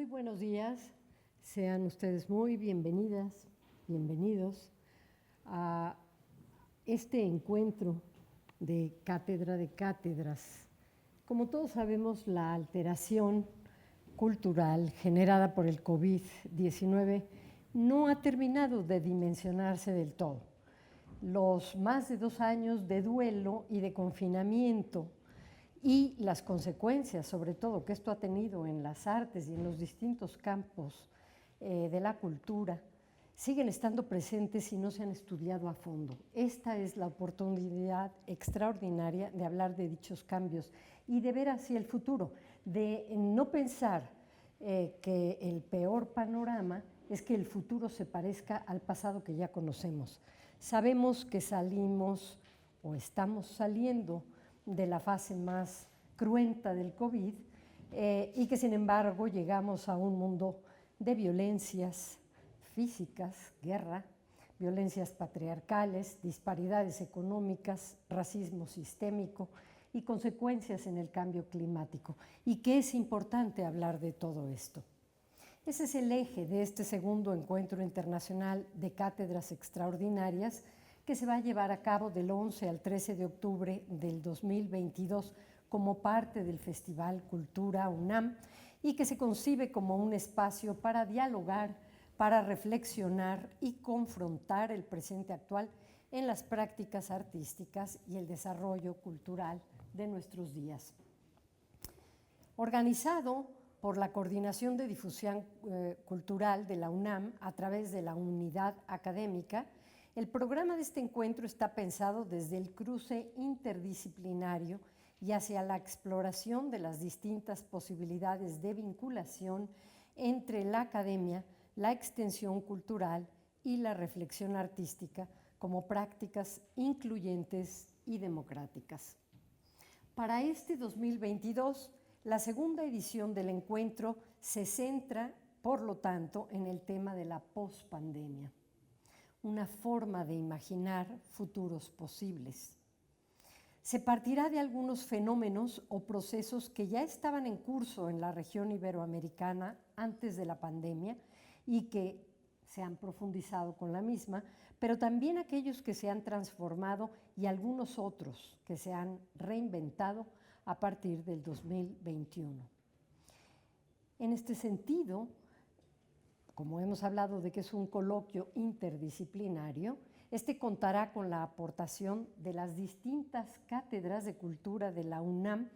buenos días. Sean ustedes muy bienvenidas, bienvenidos a este encuentro de Cátedra de Cátedras. Como todos sabemos, la alteración cultural generada por el COVID-19 no ha terminado de dimensionarse del todo. Los más de 2 años de duelo y de confinamiento y las consecuencias, sobre todo, que esto ha tenido en las artes y en los distintos campos de la cultura, siguen estando presentes y no se han estudiado a fondo. Esta es la oportunidad extraordinaria de hablar de dichos cambios y de ver hacia el futuro, de no pensar que el peor panorama es que el futuro se parezca al pasado que ya conocemos. Sabemos que salimos o estamos saliendo de la fase más cruenta del COVID y que sin embargo llegamos a un mundo de violencias físicas, guerra, violencias patriarcales, disparidades económicas, racismo sistémico y consecuencias en el cambio climático, y que es importante hablar de todo esto. Ese es el eje de este segundo encuentro internacional de cátedras extraordinarias que se va a llevar a cabo del 11 al 13 de octubre del 2022 como parte del Festival Cultura UNAM y que se concibe como un espacio para dialogar, para reflexionar y confrontar el presente actual en las prácticas artísticas y el desarrollo cultural de nuestros días. Organizado por la Coordinación de Difusión Cultural de la UNAM a través de la Unidad Académica, el programa de este encuentro está pensado desde el cruce interdisciplinario y hacia la exploración de las distintas posibilidades de vinculación entre la academia, la extensión cultural y la reflexión artística como prácticas incluyentes y democráticas. Para este 2022, la segunda edición del encuentro se centra, por lo tanto, en el tema de la pospandemia, una forma de imaginar futuros posibles. Se partirá de algunos fenómenos o procesos que ya estaban en curso en la región iberoamericana antes de la pandemia y que se han profundizado con la misma, pero también aquellos que se han transformado y algunos otros que se han reinventado a partir del 2021. En este sentido, como hemos hablado de que es un coloquio interdisciplinario, este contará con la aportación de las distintas cátedras de cultura de la UNAM,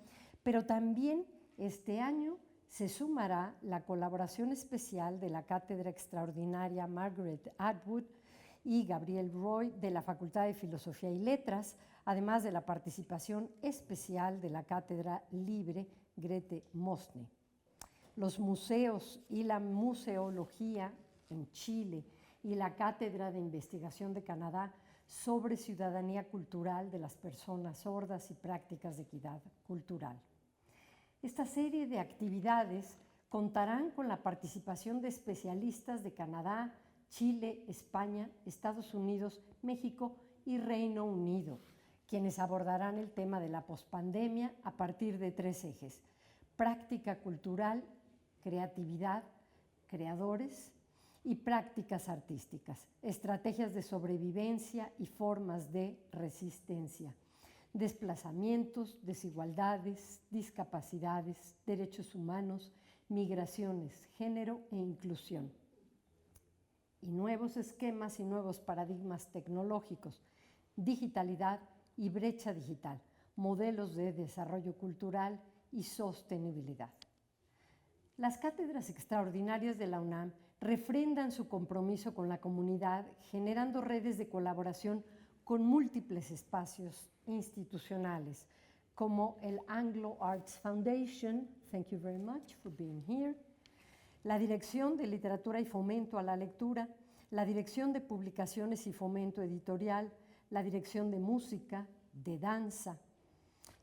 pero también este año se sumará la colaboración especial de la Cátedra Extraordinaria Margaret Atwood y Gabriel Roy de la Facultad de Filosofía y Letras, además de la participación especial de la Cátedra Libre Grete Mostny. Los museos y la museología en Chile y la Cátedra de Investigación de Canadá sobre ciudadanía cultural de las personas sordas y prácticas de equidad cultural. Esta serie de actividades contarán con la participación de especialistas de Canadá, Chile, España, Estados Unidos, México y Reino Unido, quienes abordarán el tema de la pospandemia a partir de 3 ejes: práctica cultural, creatividad, creadores y prácticas artísticas, estrategias de sobrevivencia y formas de resistencia, desplazamientos, desigualdades, discapacidades, derechos humanos, migraciones, género e inclusión. Y nuevos esquemas y nuevos paradigmas tecnológicos, digitalidad y brecha digital, modelos de desarrollo cultural y sostenibilidad. Las cátedras extraordinarias de la UNAM refrendan su compromiso con la comunidad, generando redes de colaboración con múltiples espacios institucionales, como el Anglo Arts Foundation, thank you very much for being here, la Dirección de Literatura y Fomento a la Lectura, la Dirección de Publicaciones y Fomento Editorial, la Dirección de Música, de Danza,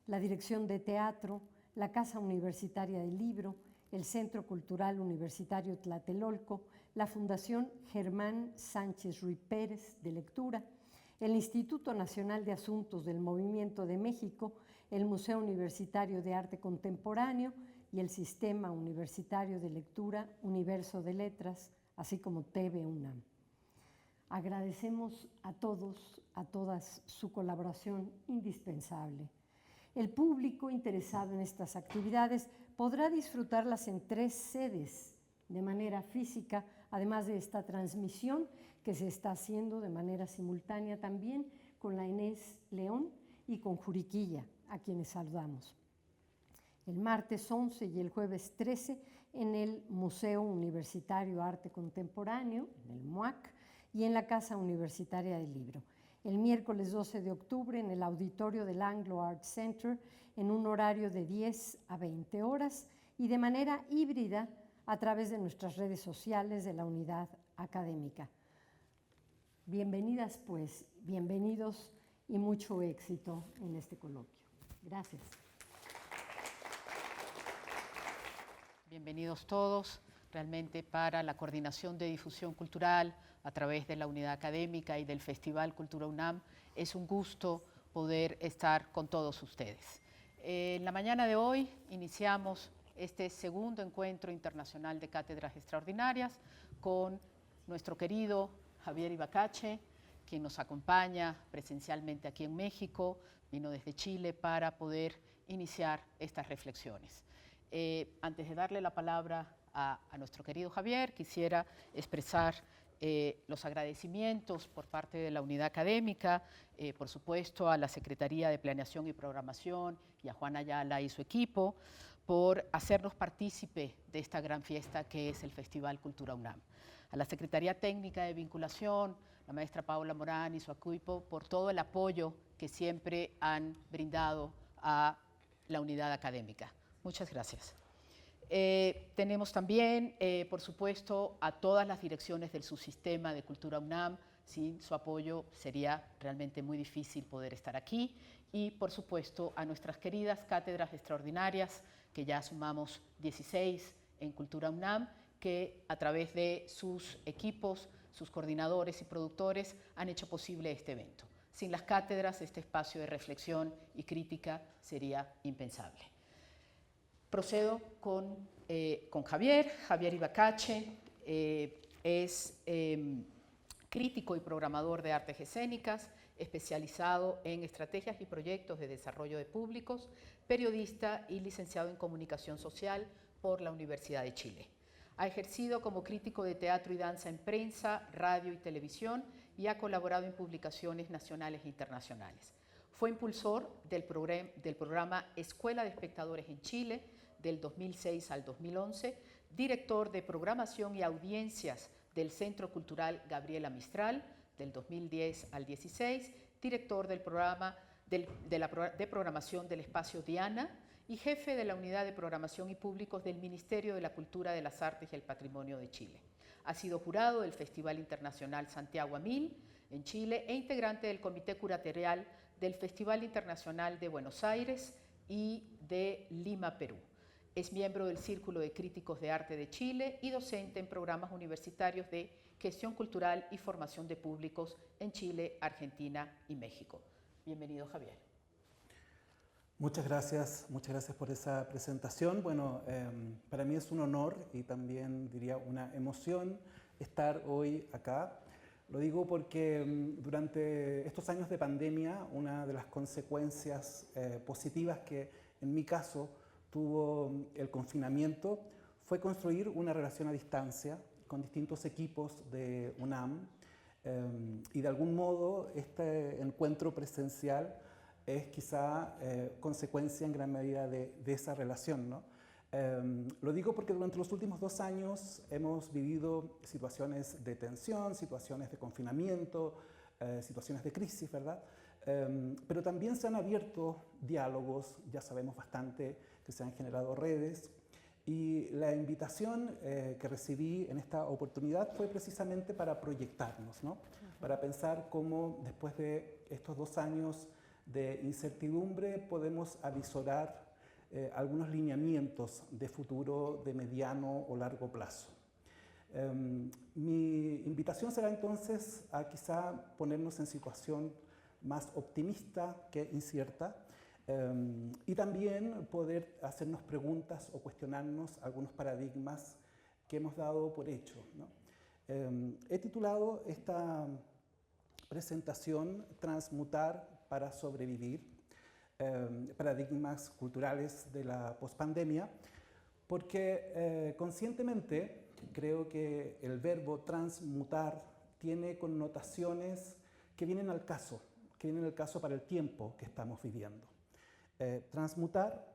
la Dirección de Teatro, la Casa Universitaria del Libro, el Centro Cultural Universitario Tlatelolco, la Fundación Germán Sánchez Ruy Pérez de Lectura, el Instituto Nacional de Asuntos del Movimiento de México, el Museo Universitario de Arte Contemporáneo y el Sistema Universitario de Lectura Universo de Letras, así como TV UNAM. Agradecemos a todos, a todas su colaboración indispensable. El público interesado en estas actividades podrá disfrutarlas en 3 sedes de manera física, además de esta transmisión que se está haciendo de manera simultánea también con la Inés León y con Juriquilla, a quienes saludamos. El martes 11 y el jueves 13 en el Museo Universitario Arte Contemporáneo, en el MUAC, y en la Casa Universitaria del Libro. El miércoles 12 de octubre en el auditorio del Anglo Art Center en un horario de 10 a 20 horas y de manera híbrida a través de nuestras redes sociales de la unidad académica. Bienvenidas pues, bienvenidos y mucho éxito en este coloquio. Gracias. Bienvenidos todos, realmente para la coordinación de difusión cultural a través de la unidad académica y del Festival Cultura UNAM. Es un gusto poder estar con todos ustedes. En la mañana de hoy iniciamos este segundo encuentro internacional de cátedras extraordinarias con nuestro querido Javier Ibacache, quien nos acompaña presencialmente aquí en México, vino desde Chile para poder iniciar estas reflexiones. Antes de darle la palabra a nuestro querido Javier, quisiera expresar los agradecimientos por parte de la unidad académica, por supuesto a la Secretaría de Planeación y Programación y a Juan Ayala y su equipo, por hacernos partícipe de esta gran fiesta que es el Festival Cultura UNAM. A la Secretaría Técnica de Vinculación, la maestra Paula Morán y su equipo, por todo el apoyo que siempre han brindado a la unidad académica. Muchas gracias. Tenemos también, por supuesto, a todas las direcciones del subsistema de Cultura UNAM. Sin su apoyo sería realmente muy difícil poder estar aquí. Y, por supuesto, a nuestras queridas cátedras extraordinarias, que ya sumamos 16 en Cultura UNAM, que a través de sus equipos, sus coordinadores y productores han hecho posible este evento. Sin las cátedras, este espacio de reflexión y crítica sería impensable. Procedo con Javier Ibacache, es crítico y programador de artes escénicas, especializado en estrategias y proyectos de desarrollo de públicos, periodista y licenciado en comunicación social por la Universidad de Chile. Ha ejercido como crítico de teatro y danza en prensa, radio y televisión y ha colaborado en publicaciones nacionales e internacionales. Fue impulsor del programa Escuela de Espectadores en Chile, del 2006 al 2011, director de programación y audiencias del Centro Cultural Gabriela Mistral, del 2010 al 16, director del programa de programación del Espacio Diana y jefe de la Unidad de Programación y Públicos del Ministerio de la Cultura, de las Artes y el Patrimonio de Chile. Ha sido jurado del Festival Internacional Santiago a 1000 en Chile e integrante del Comité Curatorial del Festival Internacional de Buenos Aires y de Lima, Perú. Es miembro del Círculo de Críticos de Arte de Chile y docente en programas universitarios de gestión cultural y formación de públicos en Chile, Argentina y México. Bienvenido, Javier. Muchas gracias por esa presentación. Bueno, para mí es un honor y también diría una emoción estar hoy acá. Lo digo porque durante estos años de pandemia, una de las consecuencias positivas que en mi caso tuvo el confinamiento fue construir una relación a distancia con distintos equipos de UNAM y de algún modo este encuentro presencial es quizá consecuencia en gran medida de esa relación, ¿no? Lo digo porque durante los últimos 2 años hemos vivido situaciones de tensión, situaciones de confinamiento, situaciones de crisis, ¿verdad? Pero también se han abierto diálogos, ya sabemos bastante que se han generado redes, y la invitación que recibí en esta oportunidad fue precisamente para proyectarnos, ¿no? Para pensar cómo después de estos 2 años de incertidumbre podemos avisorar algunos lineamientos de futuro de mediano o largo plazo. Mi invitación será entonces a quizá ponernos en situación más optimista que incierta y también poder hacernos preguntas o cuestionarnos algunos paradigmas que hemos dado por hecho, ¿no? He titulado esta presentación Transmutar para sobrevivir, paradigmas culturales de la pospandemia, porque conscientemente creo que el verbo transmutar tiene connotaciones que vienen al caso para el tiempo que estamos viviendo. Transmutar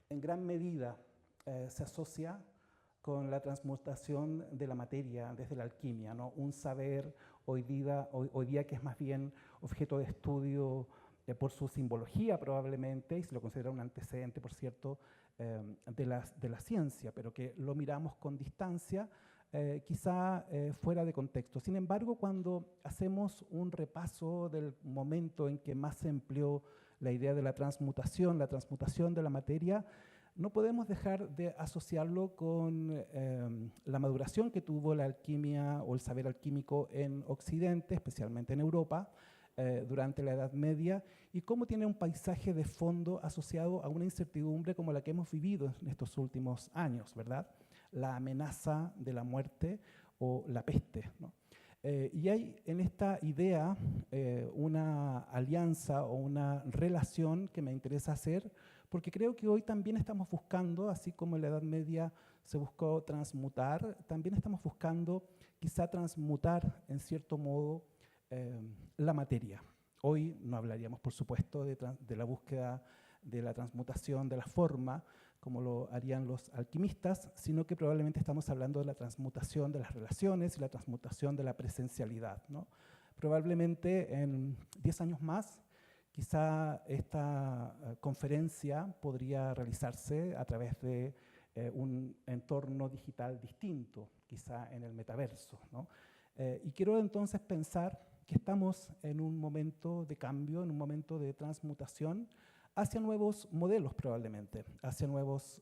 en gran medida se asocia con la transmutación de la materia desde la alquimia, ¿no? Un saber hoy día que es más bien objeto de estudio por su simbología probablemente, y se lo considera un antecedente, por cierto, de la ciencia, pero que lo miramos con distancia, quizá fuera de contexto. Sin embargo, cuando hacemos un repaso del momento en que más se empleó la idea de la transmutación de la materia, no podemos dejar de asociarlo con la maduración que tuvo la alquimia o el saber alquímico en Occidente, especialmente en Europa, durante la Edad Media, y cómo tiene un paisaje de fondo asociado a una incertidumbre como la que hemos vivido en estos últimos años, ¿verdad? La amenaza de la muerte o la peste, ¿no? Y hay en esta idea una alianza o una relación que me interesa hacer, porque creo que hoy también estamos buscando, así como en la Edad Media se buscó transmutar, también estamos buscando quizá transmutar en cierto modo la materia. Hoy no hablaríamos, por supuesto, de la búsqueda de la transmutación de la forma, como lo harían los alquimistas, sino que probablemente estamos hablando de la transmutación de las relaciones y la transmutación de la presencialidad, ¿no? Probablemente en 10 años más, quizá esta conferencia podría realizarse a través de un entorno digital distinto, quizá en el metaverso, ¿no? Y quiero entonces pensar que estamos en un momento de cambio, en un momento de transmutación hacia nuevos modelos probablemente, hacia nuevos,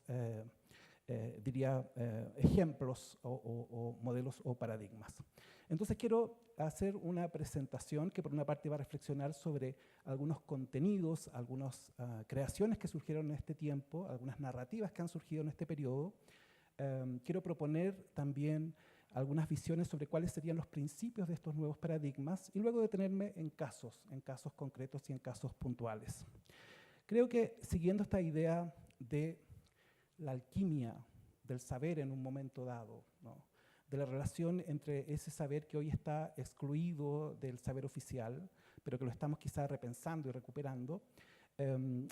ejemplos o modelos o paradigmas. Entonces quiero hacer una presentación que por una parte va a reflexionar sobre algunos contenidos, algunas creaciones que surgieron en este tiempo, algunas narrativas que han surgido en este periodo. Quiero proponer también algunas visiones sobre cuáles serían los principios de estos nuevos paradigmas y luego detenerme en casos concretos y en casos puntuales. Creo que siguiendo esta idea de la alquimia, del saber en un momento dado, ¿no? De la relación entre ese saber que hoy está excluido del saber oficial, pero que lo estamos quizá repensando y recuperando,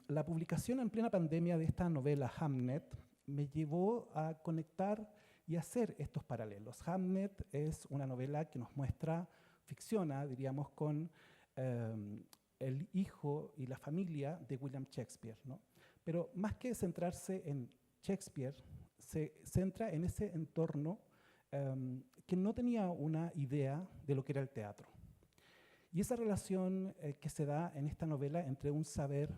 la publicación en plena pandemia de esta novela Hamnet me llevó a conectar y hacer estos paralelos. Hamnet es una novela que nos muestra, ficciona, diríamos, con el hijo y la familia de William Shakespeare, ¿no? Pero más que centrarse en Shakespeare, se centra en ese entorno que no tenía una idea de lo que era el teatro. Y esa relación que se da en esta novela entre un saber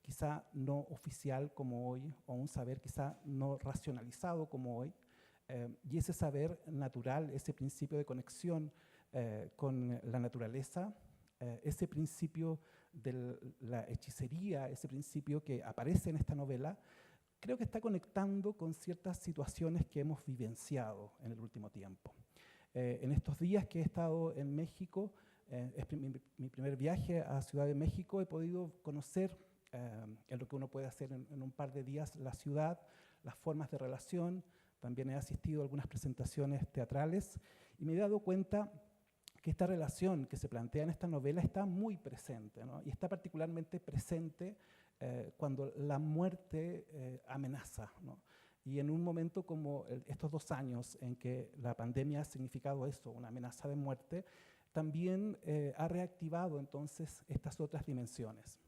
quizá no oficial como hoy, o un saber quizá no racionalizado como hoy, y ese saber natural, ese principio de conexión con la naturaleza, ese principio de la hechicería, ese principio que aparece en esta novela, creo que está conectando con ciertas situaciones que hemos vivenciado en el último tiempo. En estos días que he estado en México, es mi primer viaje a Ciudad de México, he podido conocer en lo que uno puede hacer en un par de días la ciudad, las formas de relación. También he asistido a algunas presentaciones teatrales y me he dado cuenta que esta relación que se plantea en esta novela está muy presente, ¿no? Y está particularmente presente cuando la muerte amenaza, ¿no? Y en un momento como estos 2 años en que la pandemia ha significado eso, una amenaza de muerte, también ha reactivado entonces estas otras dimensiones.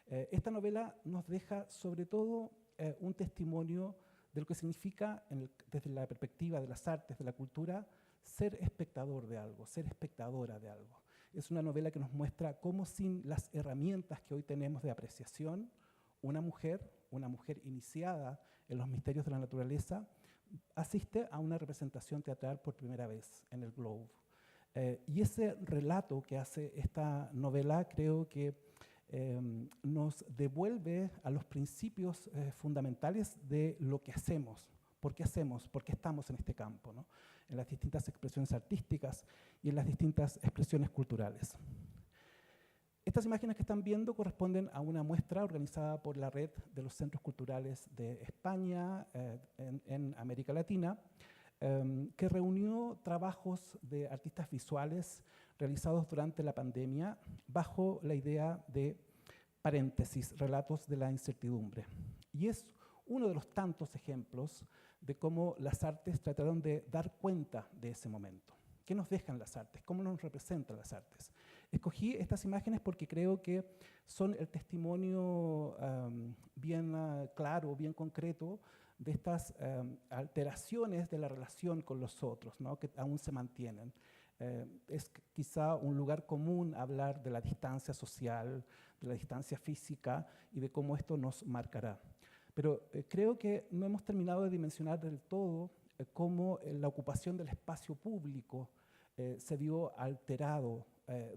Esta novela nos deja sobre todo un testimonio de lo que significa, desde la perspectiva de las artes, de la cultura, ser espectador de algo, ser espectadora de algo. Es una novela que nos muestra cómo sin las herramientas que hoy tenemos de apreciación, una mujer iniciada en los misterios de la naturaleza, asiste a una representación teatral por primera vez en el Globe. Y ese relato que hace esta novela creo que nos devuelve a los principios fundamentales de lo que hacemos, por qué estamos en este campo, ¿no? En las distintas expresiones artísticas y en las distintas expresiones culturales. Estas imágenes que están viendo corresponden a una muestra organizada por la Red de los Centros Culturales de España en América Latina, que reunió trabajos de artistas visuales realizados durante la pandemia bajo la idea de paréntesis, relatos de la incertidumbre. Y es uno de los tantos ejemplos de cómo las artes trataron de dar cuenta de ese momento. ¿Qué nos dejan las artes? ¿Cómo nos representan las artes? Escogí estas imágenes porque creo que son el testimonio bien claro, bien concreto de estas alteraciones de la relación con los otros, ¿no? Que aún se mantienen. Es quizá un lugar común hablar de la distancia social, de la distancia física y de cómo esto nos marcará. Pero creo que no hemos terminado de dimensionar del todo cómo la ocupación del espacio público se vio alterado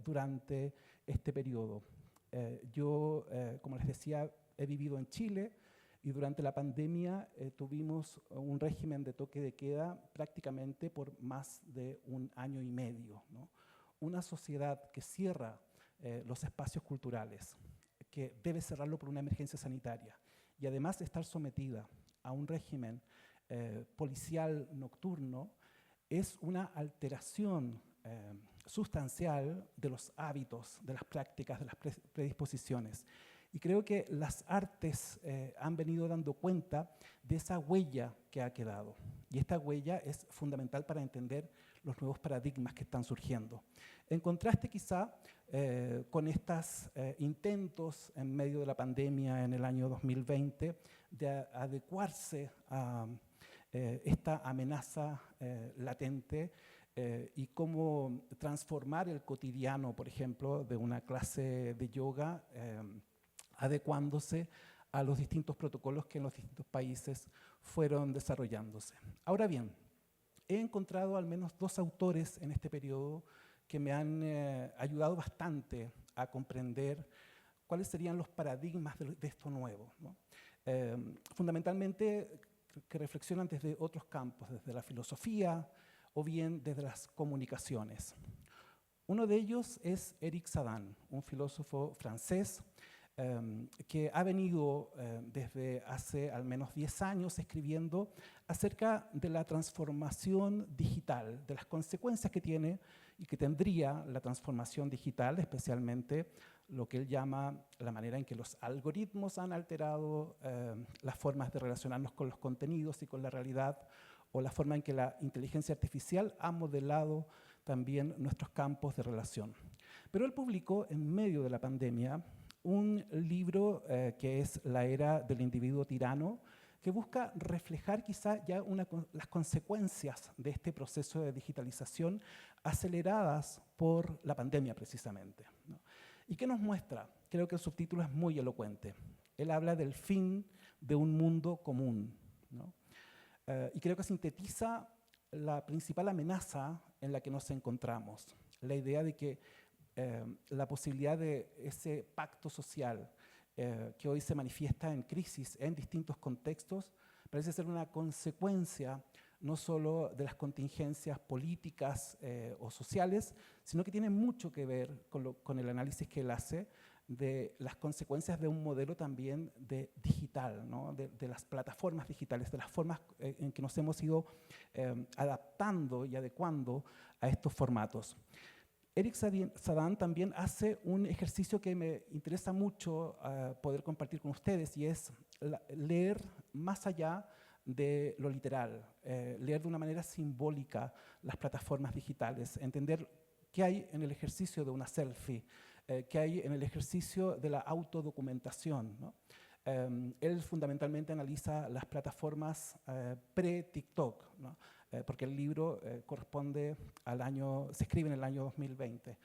durante este periodo. Yo, como les decía, he vivido en Chile y durante la pandemia tuvimos un régimen de toque de queda prácticamente por más de 1 año y medio, ¿no? Una sociedad que cierra los espacios culturales, que debe cerrarlo por una emergencia sanitaria y además estar sometida a un régimen policial nocturno, es una alteración sustancial de los hábitos, de las prácticas, de las predisposiciones. Y creo que las artes han venido dando cuenta de esa huella que ha quedado. Y esta huella es fundamental para entender los nuevos paradigmas que están surgiendo. En contraste quizá con estos intentos en medio de la pandemia en el año 2020 de adecuarse a esta amenaza latente y cómo transformar el cotidiano, por ejemplo, de una clase de yoga adecuándose a los distintos protocolos que en los distintos países fueron desarrollándose. Ahora bien, he encontrado al menos 2 autores en este periodo que me han ayudado bastante a comprender cuáles serían los paradigmas de esto nuevo, ¿no? Fundamentalmente que reflexionan desde otros campos, desde la filosofía o bien desde las comunicaciones. Uno de ellos es Éric Sadan, un filósofo francés que ha venido desde hace al menos 10 años escribiendo acerca de la transformación digital, de las consecuencias que tiene y que tendría la transformación digital, especialmente lo que él llama la manera en que los algoritmos han alterado las formas de relacionarnos con los contenidos y con la realidad, o la forma en que la inteligencia artificial ha modelado también nuestros campos de relación. Pero él publicó en medio de la pandemia un libro que es La era del individuo tirano, que busca reflejar quizá ya las consecuencias de este proceso de digitalización aceleradas por la pandemia precisamente, ¿no? ¿Y qué nos muestra? Creo que el subtítulo es muy elocuente. Él habla del fin de un mundo común, ¿no? Y creo que sintetiza la principal amenaza en la que nos encontramos, la idea de que la posibilidad de ese pacto social que hoy se manifiesta en crisis en distintos contextos parece ser una consecuencia no solo de las contingencias políticas o sociales, sino que tiene mucho que ver con el análisis que él hace de las consecuencias de un modelo también de digital, ¿no? de las plataformas digitales, de las formas en que nos hemos ido adaptando y adecuando a estos formatos. Éric Sadan también hace un ejercicio que me interesa mucho poder compartir con ustedes, y es leer más allá de lo literal, leer de una manera simbólica las plataformas digitales, entender qué hay en el ejercicio de una selfie, qué hay en el ejercicio de la autodocumentación, ¿no? Él fundamentalmente analiza las plataformas pre-TikTok, ¿no? Porque el libro corresponde al año, se escribe en el año 2020.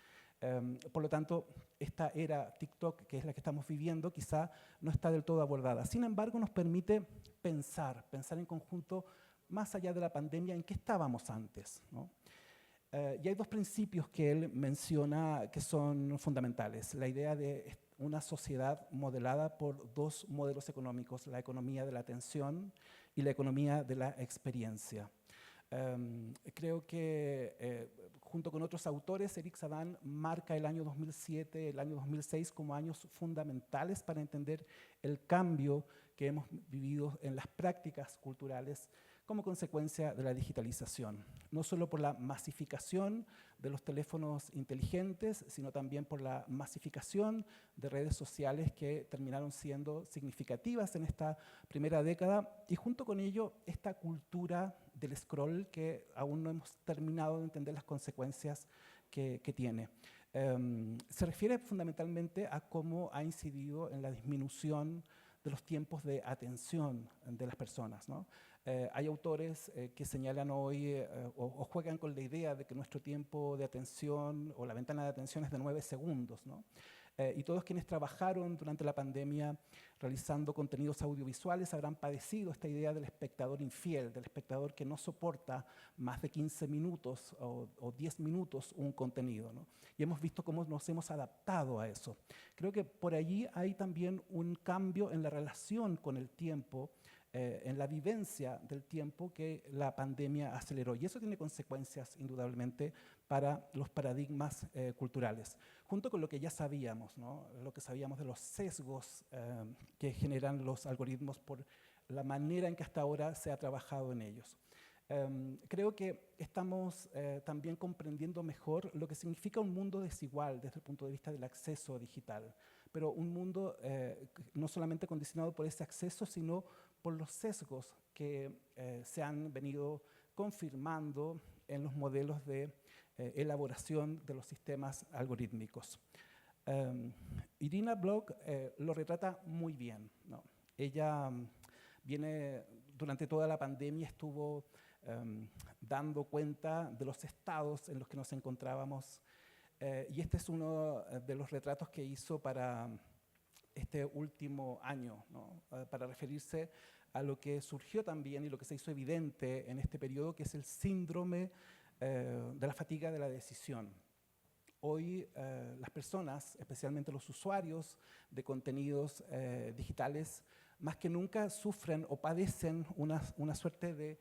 Por lo tanto, esta era TikTok, que es la que estamos viviendo, quizá no está del todo abordada. Sin embargo, nos permite pensar en conjunto, más allá de la pandemia, en qué estábamos antes, ¿no? Y hay 2 principios que él menciona que son fundamentales. La idea de una sociedad modelada por dos modelos económicos, la economía de la atención y la economía de la experiencia. Creo que junto con otros autores, Eric Sadan marca el año 2007, el año 2006 como años fundamentales para entender el cambio que hemos vivido en las prácticas culturales como consecuencia de la digitalización, no solo por la masificación de los teléfonos inteligentes, sino también por la masificación de redes sociales que terminaron siendo significativas en esta primera década, y junto con ello esta cultura del scroll que aún no hemos terminado de entender las consecuencias que tiene. Se refiere fundamentalmente a cómo ha incidido en la disminución de los tiempos de atención de las personas, ¿no? Hay autores que señalan hoy o juegan con la idea de que nuestro tiempo de atención o la ventana de atención es de 9 segundos, ¿no? Y todos quienes trabajaron durante la pandemia realizando contenidos audiovisuales habrán padecido esta idea del espectador infiel, del espectador que no soporta más de 15 minutos o 10 minutos un contenido, ¿no? Y hemos visto cómo nos hemos adaptado a eso. Creo que por allí hay también un cambio en la relación con el tiempo, en la vivencia del tiempo que la pandemia aceleró. Y eso tiene consecuencias, indudablemente, para los paradigmas culturales. Junto con lo que ya sabíamos, ¿no? Lo que sabíamos de los sesgos que generan los algoritmos por la manera en que hasta ahora se ha trabajado en ellos. Creo que estamos también comprendiendo mejor lo que significa un mundo desigual desde el punto de vista del acceso digital, pero un mundo no solamente condicionado por ese acceso, sino por los sesgos que se han venido confirmando en los modelos de elaboración de los sistemas algorítmicos. Irina Bloch lo retrata muy bien, ¿no? Ella viene, durante toda la pandemia estuvo dando cuenta de los estados en los que nos encontrábamos, y este es uno de los retratos que hizo para este último año, ¿no? Para referirse a lo que surgió también y lo que se hizo evidente en este periodo, que es el síndrome de la fatiga de la decisión. Hoy las personas, especialmente los usuarios de contenidos digitales, más que nunca sufren o padecen una suerte de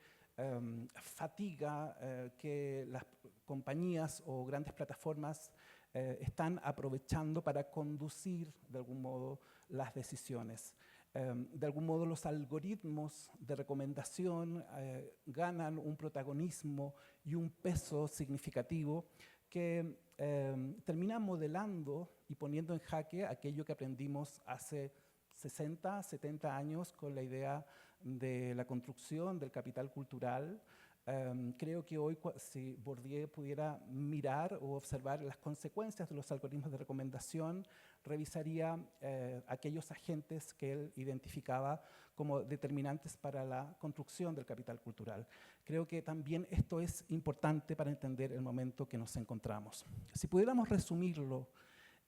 fatiga que las compañías o grandes plataformas están aprovechando para conducir de algún modo las decisiones. De algún modo los algoritmos de recomendación ganan un protagonismo y un peso significativo que termina modelando y poniendo en jaque aquello que aprendimos hace 60, 70 años con la idea de la construcción del capital cultural. Creo que hoy, si Bourdieu pudiera mirar o observar las consecuencias de los algoritmos de recomendación, revisaría aquellos agentes que él identificaba como determinantes para la construcción del capital cultural. Creo que también esto es importante para entender el momento que nos encontramos. Si pudiéramos resumirlo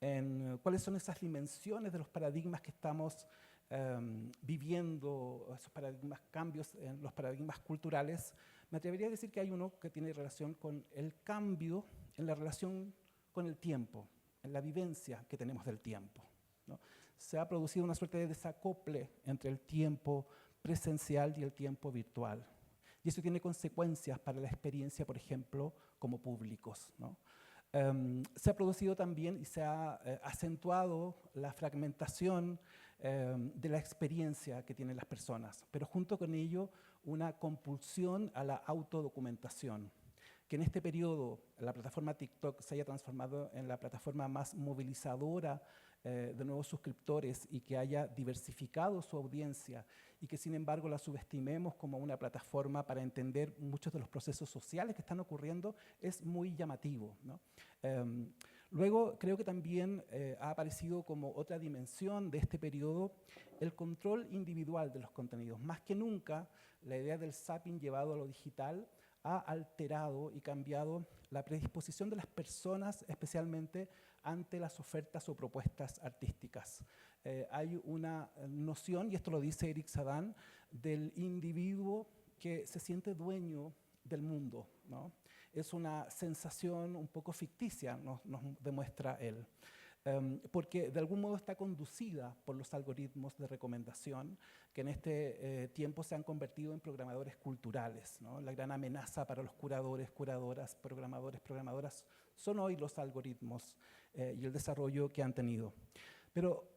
en cuáles son esas dimensiones de los paradigmas que estamos viviendo, esos paradigmas, cambios en los paradigmas culturales, me atrevería a decir que hay uno que tiene relación con el cambio en la relación con el tiempo, en la vivencia que tenemos del tiempo, ¿no? Se ha producido una suerte de desacople entre el tiempo presencial y el tiempo virtual. Y eso tiene consecuencias para la experiencia, por ejemplo, como públicos, ¿no? Se ha producido también y se ha acentuado la fragmentación de la experiencia que tienen las personas, pero junto con ello una compulsión a la autodocumentación. Que en este periodo la plataforma TikTok se haya transformado en la plataforma más movilizadora de nuevos suscriptores y que haya diversificado su audiencia y que sin embargo la subestimemos como una plataforma para entender muchos de los procesos sociales que están ocurriendo es muy llamativo, ¿no? Luego creo que también ha aparecido como otra dimensión de este periodo el control individual de los contenidos. Más que nunca la idea del zapping llevado a lo digital ha alterado y cambiado la predisposición de las personas, especialmente ante las ofertas o propuestas artísticas. Hay una noción, y esto lo dice Eric Sadan, del individuo que se siente dueño del mundo, ¿no? Es una sensación un poco ficticia, nos demuestra él. porque de algún modo está conducida por los algoritmos de recomendación que en este tiempo se han convertido en programadores culturales, ¿no? La gran amenaza para los curadores, curadoras, programadores, programadoras son hoy los algoritmos y el desarrollo que han tenido. Pero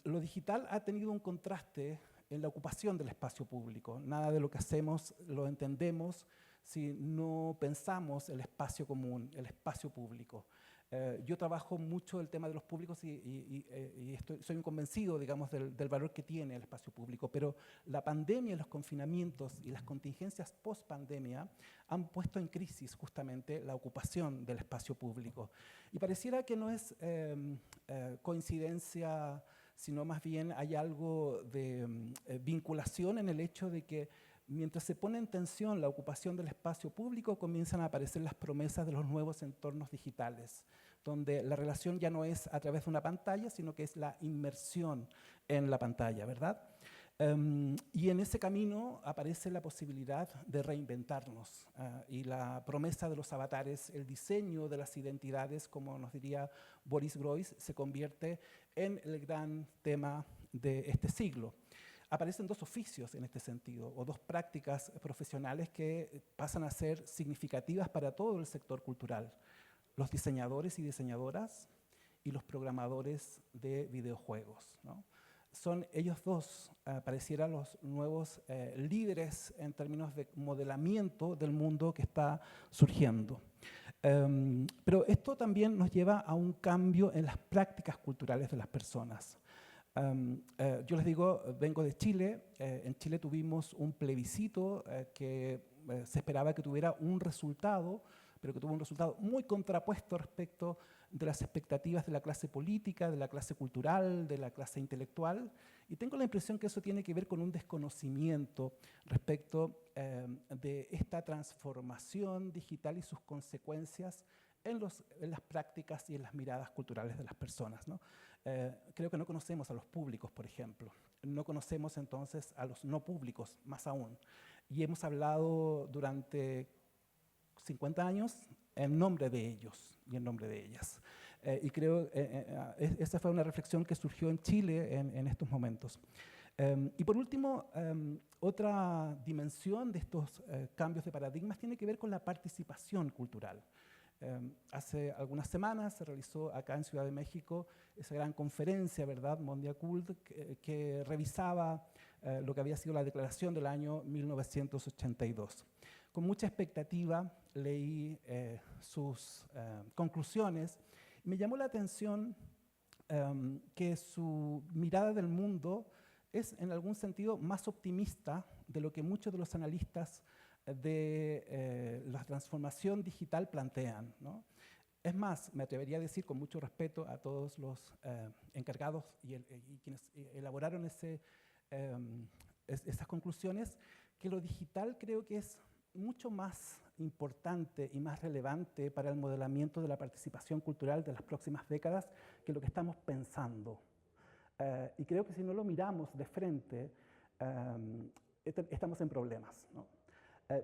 lo digital ha tenido un contraste en la ocupación del espacio público. Nada de lo que hacemos lo entendemos si no pensamos el espacio común, el espacio público. Yo trabajo mucho el tema de los públicos y soy un convencido, digamos, del valor que tiene el espacio público, pero la pandemia, los confinamientos y las contingencias post-pandemia han puesto en crisis justamente la ocupación del espacio público. Y pareciera que no es coincidencia, sino más bien hay algo de vinculación en el hecho de que mientras se pone en tensión la ocupación del espacio público, comienzan a aparecer las promesas de los nuevos entornos digitales, donde la relación ya no es a través de una pantalla, sino que es la inmersión en la pantalla, ¿verdad? Y en ese camino aparece la posibilidad de reinventarnos y la promesa de los avatares, el diseño de las identidades, como nos diría Boris Groys, se convierte en el gran tema de este siglo. Aparecen dos oficios en este sentido, o dos prácticas profesionales que pasan a ser significativas para todo el sector cultural. Los diseñadores y diseñadoras y los programadores de videojuegos, ¿no? Son ellos dos, pareciera, los nuevos líderes en términos de modelamiento del mundo que está surgiendo. Pero esto también nos lleva a un cambio en las prácticas culturales de las personas. Yo les digo, vengo de Chile. En Chile tuvimos un plebiscito que se esperaba que tuviera un resultado, pero que tuvo un resultado muy contrapuesto respecto de las expectativas de la clase política, de la clase cultural, de la clase intelectual. Y tengo la impresión que eso tiene que ver con un desconocimiento respecto de esta transformación digital y sus consecuencias en las prácticas y en las miradas culturales de las personas, ¿no? Creo que no conocemos a los públicos, por ejemplo. No conocemos entonces a los no públicos, más aún. Y hemos hablado durante 50 años en nombre de ellos y en nombre de ellas. Y creo que esa fue una reflexión que surgió en Chile en estos momentos. Y por último, otra dimensión de estos cambios de paradigmas tiene que ver con la participación cultural. Hace algunas semanas se realizó acá en Ciudad de México esa gran conferencia, ¿verdad?, Mondia Cult, que revisaba lo que había sido la declaración del año 1982. Con mucha expectativa leí sus conclusiones y me llamó la atención que su mirada del mundo es en algún sentido más optimista de lo que muchos de los analistas de la transformación digital plantean, ¿no? Es más, me atrevería a decir con mucho respeto a todos los encargados y quienes elaboraron esas conclusiones, que lo digital creo que es mucho más importante y más relevante para el modelamiento de la participación cultural de las próximas décadas que lo que estamos pensando. Y creo que si no lo miramos de frente, estamos en problemas, ¿no?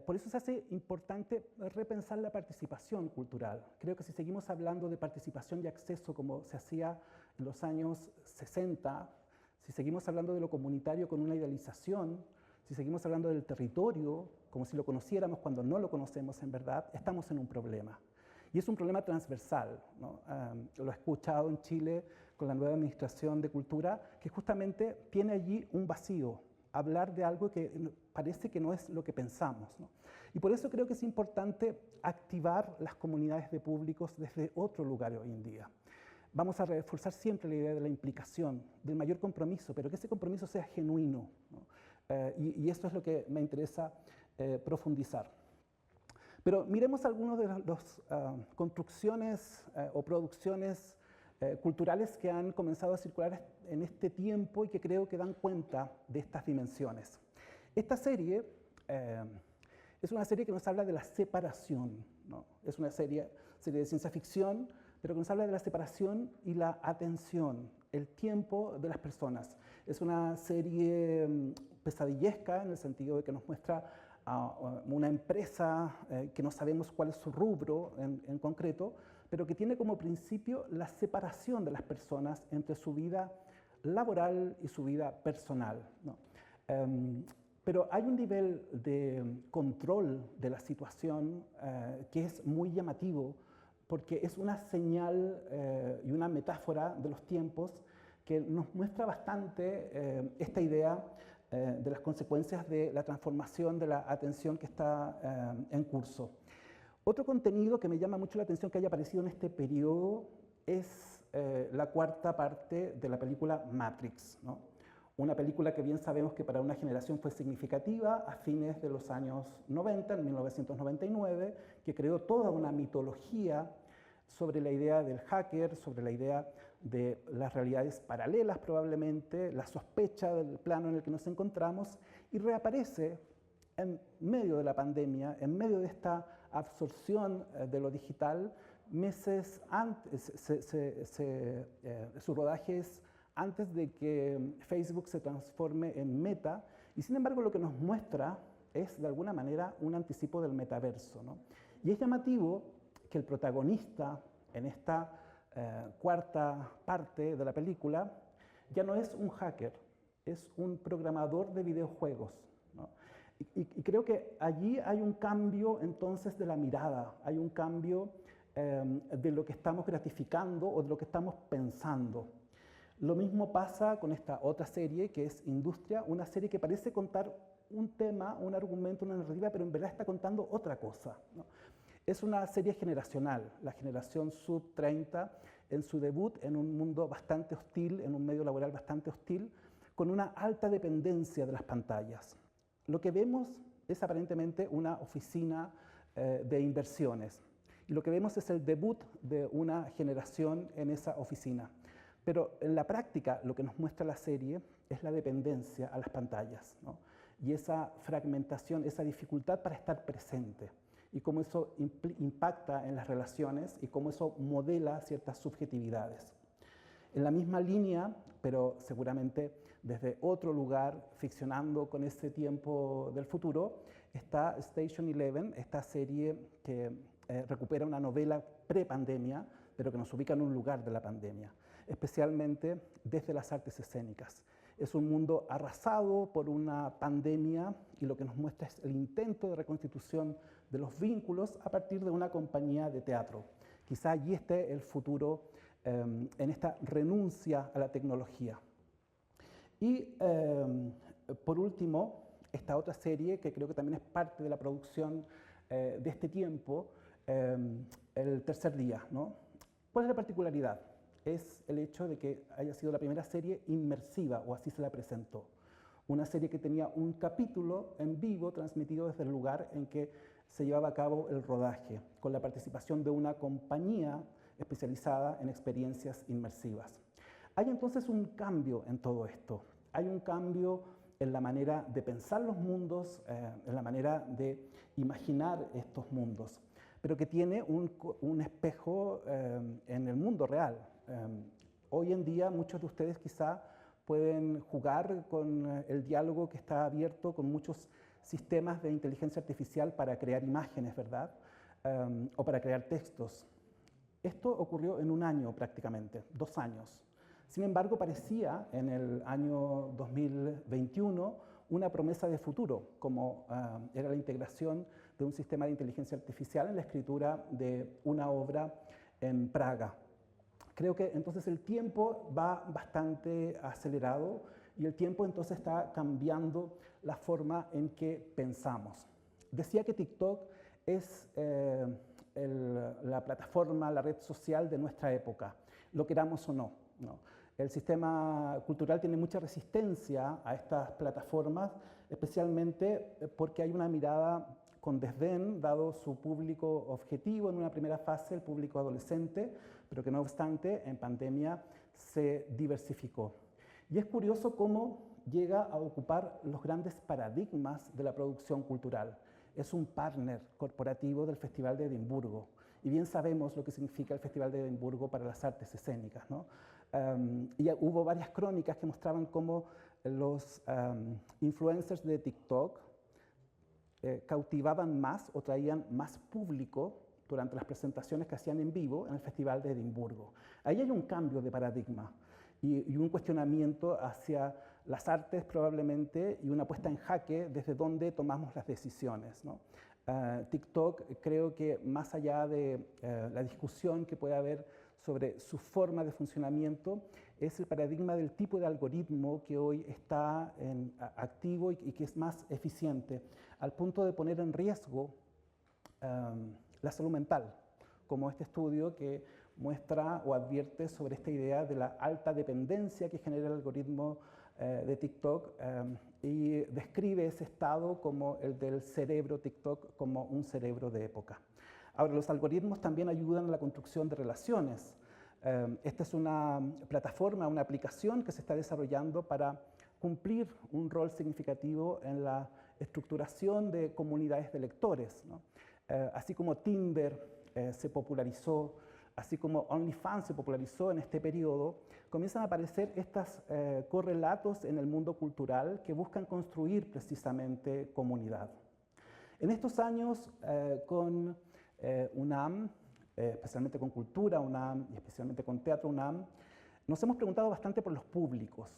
Por eso se hace importante repensar la participación cultural. Creo que si seguimos hablando de participación y acceso como se hacía en los años 60, si seguimos hablando de lo comunitario con una idealización, si seguimos hablando del territorio como si lo conociéramos cuando no lo conocemos en verdad, estamos en un problema. Y es un problema transversal, ¿no? Lo he escuchado en Chile con la nueva administración de cultura, que justamente tiene allí un vacío, hablar de algo que parece que no es lo que pensamos, ¿no? Y por eso creo que es importante activar las comunidades de públicos desde otro lugar hoy en día. Vamos a reforzar siempre la idea de la implicación, del mayor compromiso, pero que ese compromiso sea genuino, ¿no? Y esto es lo que me interesa profundizar. Pero miremos algunas de las construcciones o producciones culturales que han comenzado a circular en este tiempo y que creo que dan cuenta de estas dimensiones. Esta serie es una serie que nos habla de la separación, ¿no? Es una serie de ciencia ficción, pero que nos habla de la separación y la atención, el tiempo de las personas. Es una serie pesadillesca en el sentido de que nos muestra a una empresa que no sabemos cuál es su rubro en concreto, pero que tiene como principio la separación de las personas entre su vida laboral y su vida personal, ¿no? Pero hay un nivel de control de la situación que es muy llamativo, porque es una señal y una metáfora de los tiempos que nos muestra bastante esta idea de las consecuencias de la transformación de la atención que está en curso. Otro contenido que me llama mucho la atención que haya aparecido en este periodo es la cuarta parte de la película Matrix, ¿no? Una película que bien sabemos que para una generación fue significativa a fines de los años 90, en 1999, que creó toda una mitología sobre la idea del hacker, sobre la idea de las realidades paralelas probablemente, la sospecha del plano en el que nos encontramos, y reaparece en medio de la pandemia, en medio de esta absorción de lo digital, meses antes, su rodaje es antes de que Facebook se transforme en Meta, y sin embargo lo que nos muestra es de alguna manera un anticipo del metaverso, ¿no? Y es llamativo que el protagonista en esta cuarta parte de la película ya no es un hacker, es un programador de videojuegos, ¿no? Y creo que allí hay un cambio entonces de la mirada, hay un cambio de lo que estamos gratificando o de lo que estamos pensando. Lo mismo pasa con esta otra serie que es Industria, una serie que parece contar un tema, un argumento, una narrativa, pero en verdad está contando otra cosa, ¿no? Es una serie generacional, la generación sub-30 en su debut en un mundo bastante hostil, en un medio laboral bastante hostil, con una alta dependencia de las pantallas. Lo que vemos es aparentemente una oficina de inversiones, y lo que vemos es el debut de una generación en esa oficina. Pero en la práctica lo que nos muestra la serie es la dependencia a las pantallas, ¿no? Y esa fragmentación, esa dificultad para estar presente, y cómo eso impacta en las relaciones y cómo eso modela ciertas subjetividades. En la misma línea, pero seguramente desde otro lugar, ficcionando con ese tiempo del futuro, está Station Eleven, esta serie que recupera una novela pre-pandemia, pero que nos ubica en un lugar de la pandemia, especialmente desde las artes escénicas. Es un mundo arrasado por una pandemia y lo que nos muestra es el intento de reconstitución de los vínculos a partir de una compañía de teatro. Quizá allí esté el futuro en esta renuncia a la tecnología. Y por último, esta otra serie que creo que también es parte de la producción de este tiempo, El tercer día, ¿no? ¿Cuál es la particularidad? Es el hecho de que haya sido la primera serie inmersiva, o así se la presentó. Una serie que tenía un capítulo en vivo transmitido desde el lugar en que se llevaba a cabo el rodaje, con la participación de una compañía especializada en experiencias inmersivas. Hay entonces un cambio en todo esto. Hay un cambio en la manera de pensar los mundos, en la manera de imaginar estos mundos, pero que tiene un espejo en el mundo real. Hoy en día muchos de ustedes quizá pueden jugar con el diálogo que está abierto con muchos sistemas de inteligencia artificial para crear imágenes, ¿verdad? O para crear textos. Esto ocurrió en un año prácticamente, 2 años. Sin embargo, parecía en el año 2021 una promesa de futuro, como era la integración de un sistema de inteligencia artificial en la escritura de una obra en Praga. Creo que entonces el tiempo va bastante acelerado y el tiempo entonces está cambiando la forma en que pensamos. Decía que TikTok es la plataforma, la red social de nuestra época, lo queramos o no, ¿no? El sistema cultural tiene mucha resistencia a estas plataformas, especialmente porque hay una mirada con desdén, dado su público objetivo en una primera fase, el público adolescente, pero que no obstante en pandemia se diversificó. Y es curioso cómo llega a ocupar los grandes paradigmas de la producción cultural. Es un partner corporativo del Festival de Edimburgo. Y bien sabemos lo que significa el Festival de Edimburgo para las artes escénicas, ¿no? Y hubo varias crónicas que mostraban cómo los influencers de TikTok cautivaban más o traían más público durante las presentaciones que hacían en vivo en el Festival de Edimburgo. Ahí hay un cambio de paradigma y un cuestionamiento hacia las artes probablemente y una puesta en jaque desde dónde tomamos las decisiones, ¿no? TikTok, creo que más allá de la discusión que puede haber sobre su forma de funcionamiento, es el paradigma del tipo de algoritmo que hoy está activo y que es más eficiente, al punto de poner en riesgo la salud mental, como este estudio que muestra o advierte sobre esta idea de la alta dependencia que genera el algoritmo de TikTok y describe ese estado como el del cerebro TikTok como un cerebro de época. Ahora, los algoritmos también ayudan a la construcción de relaciones. Esta es una plataforma, una aplicación que se está desarrollando para cumplir un rol significativo en la estructuración de comunidades de lectores, ¿no? Así como Tinder se popularizó, así como OnlyFans se popularizó en este periodo, comienzan a aparecer estos correlatos en el mundo cultural que buscan construir precisamente comunidad. En estos años, con UNAM, especialmente con Cultura UNAM y especialmente con Teatro UNAM, nos hemos preguntado bastante por los públicos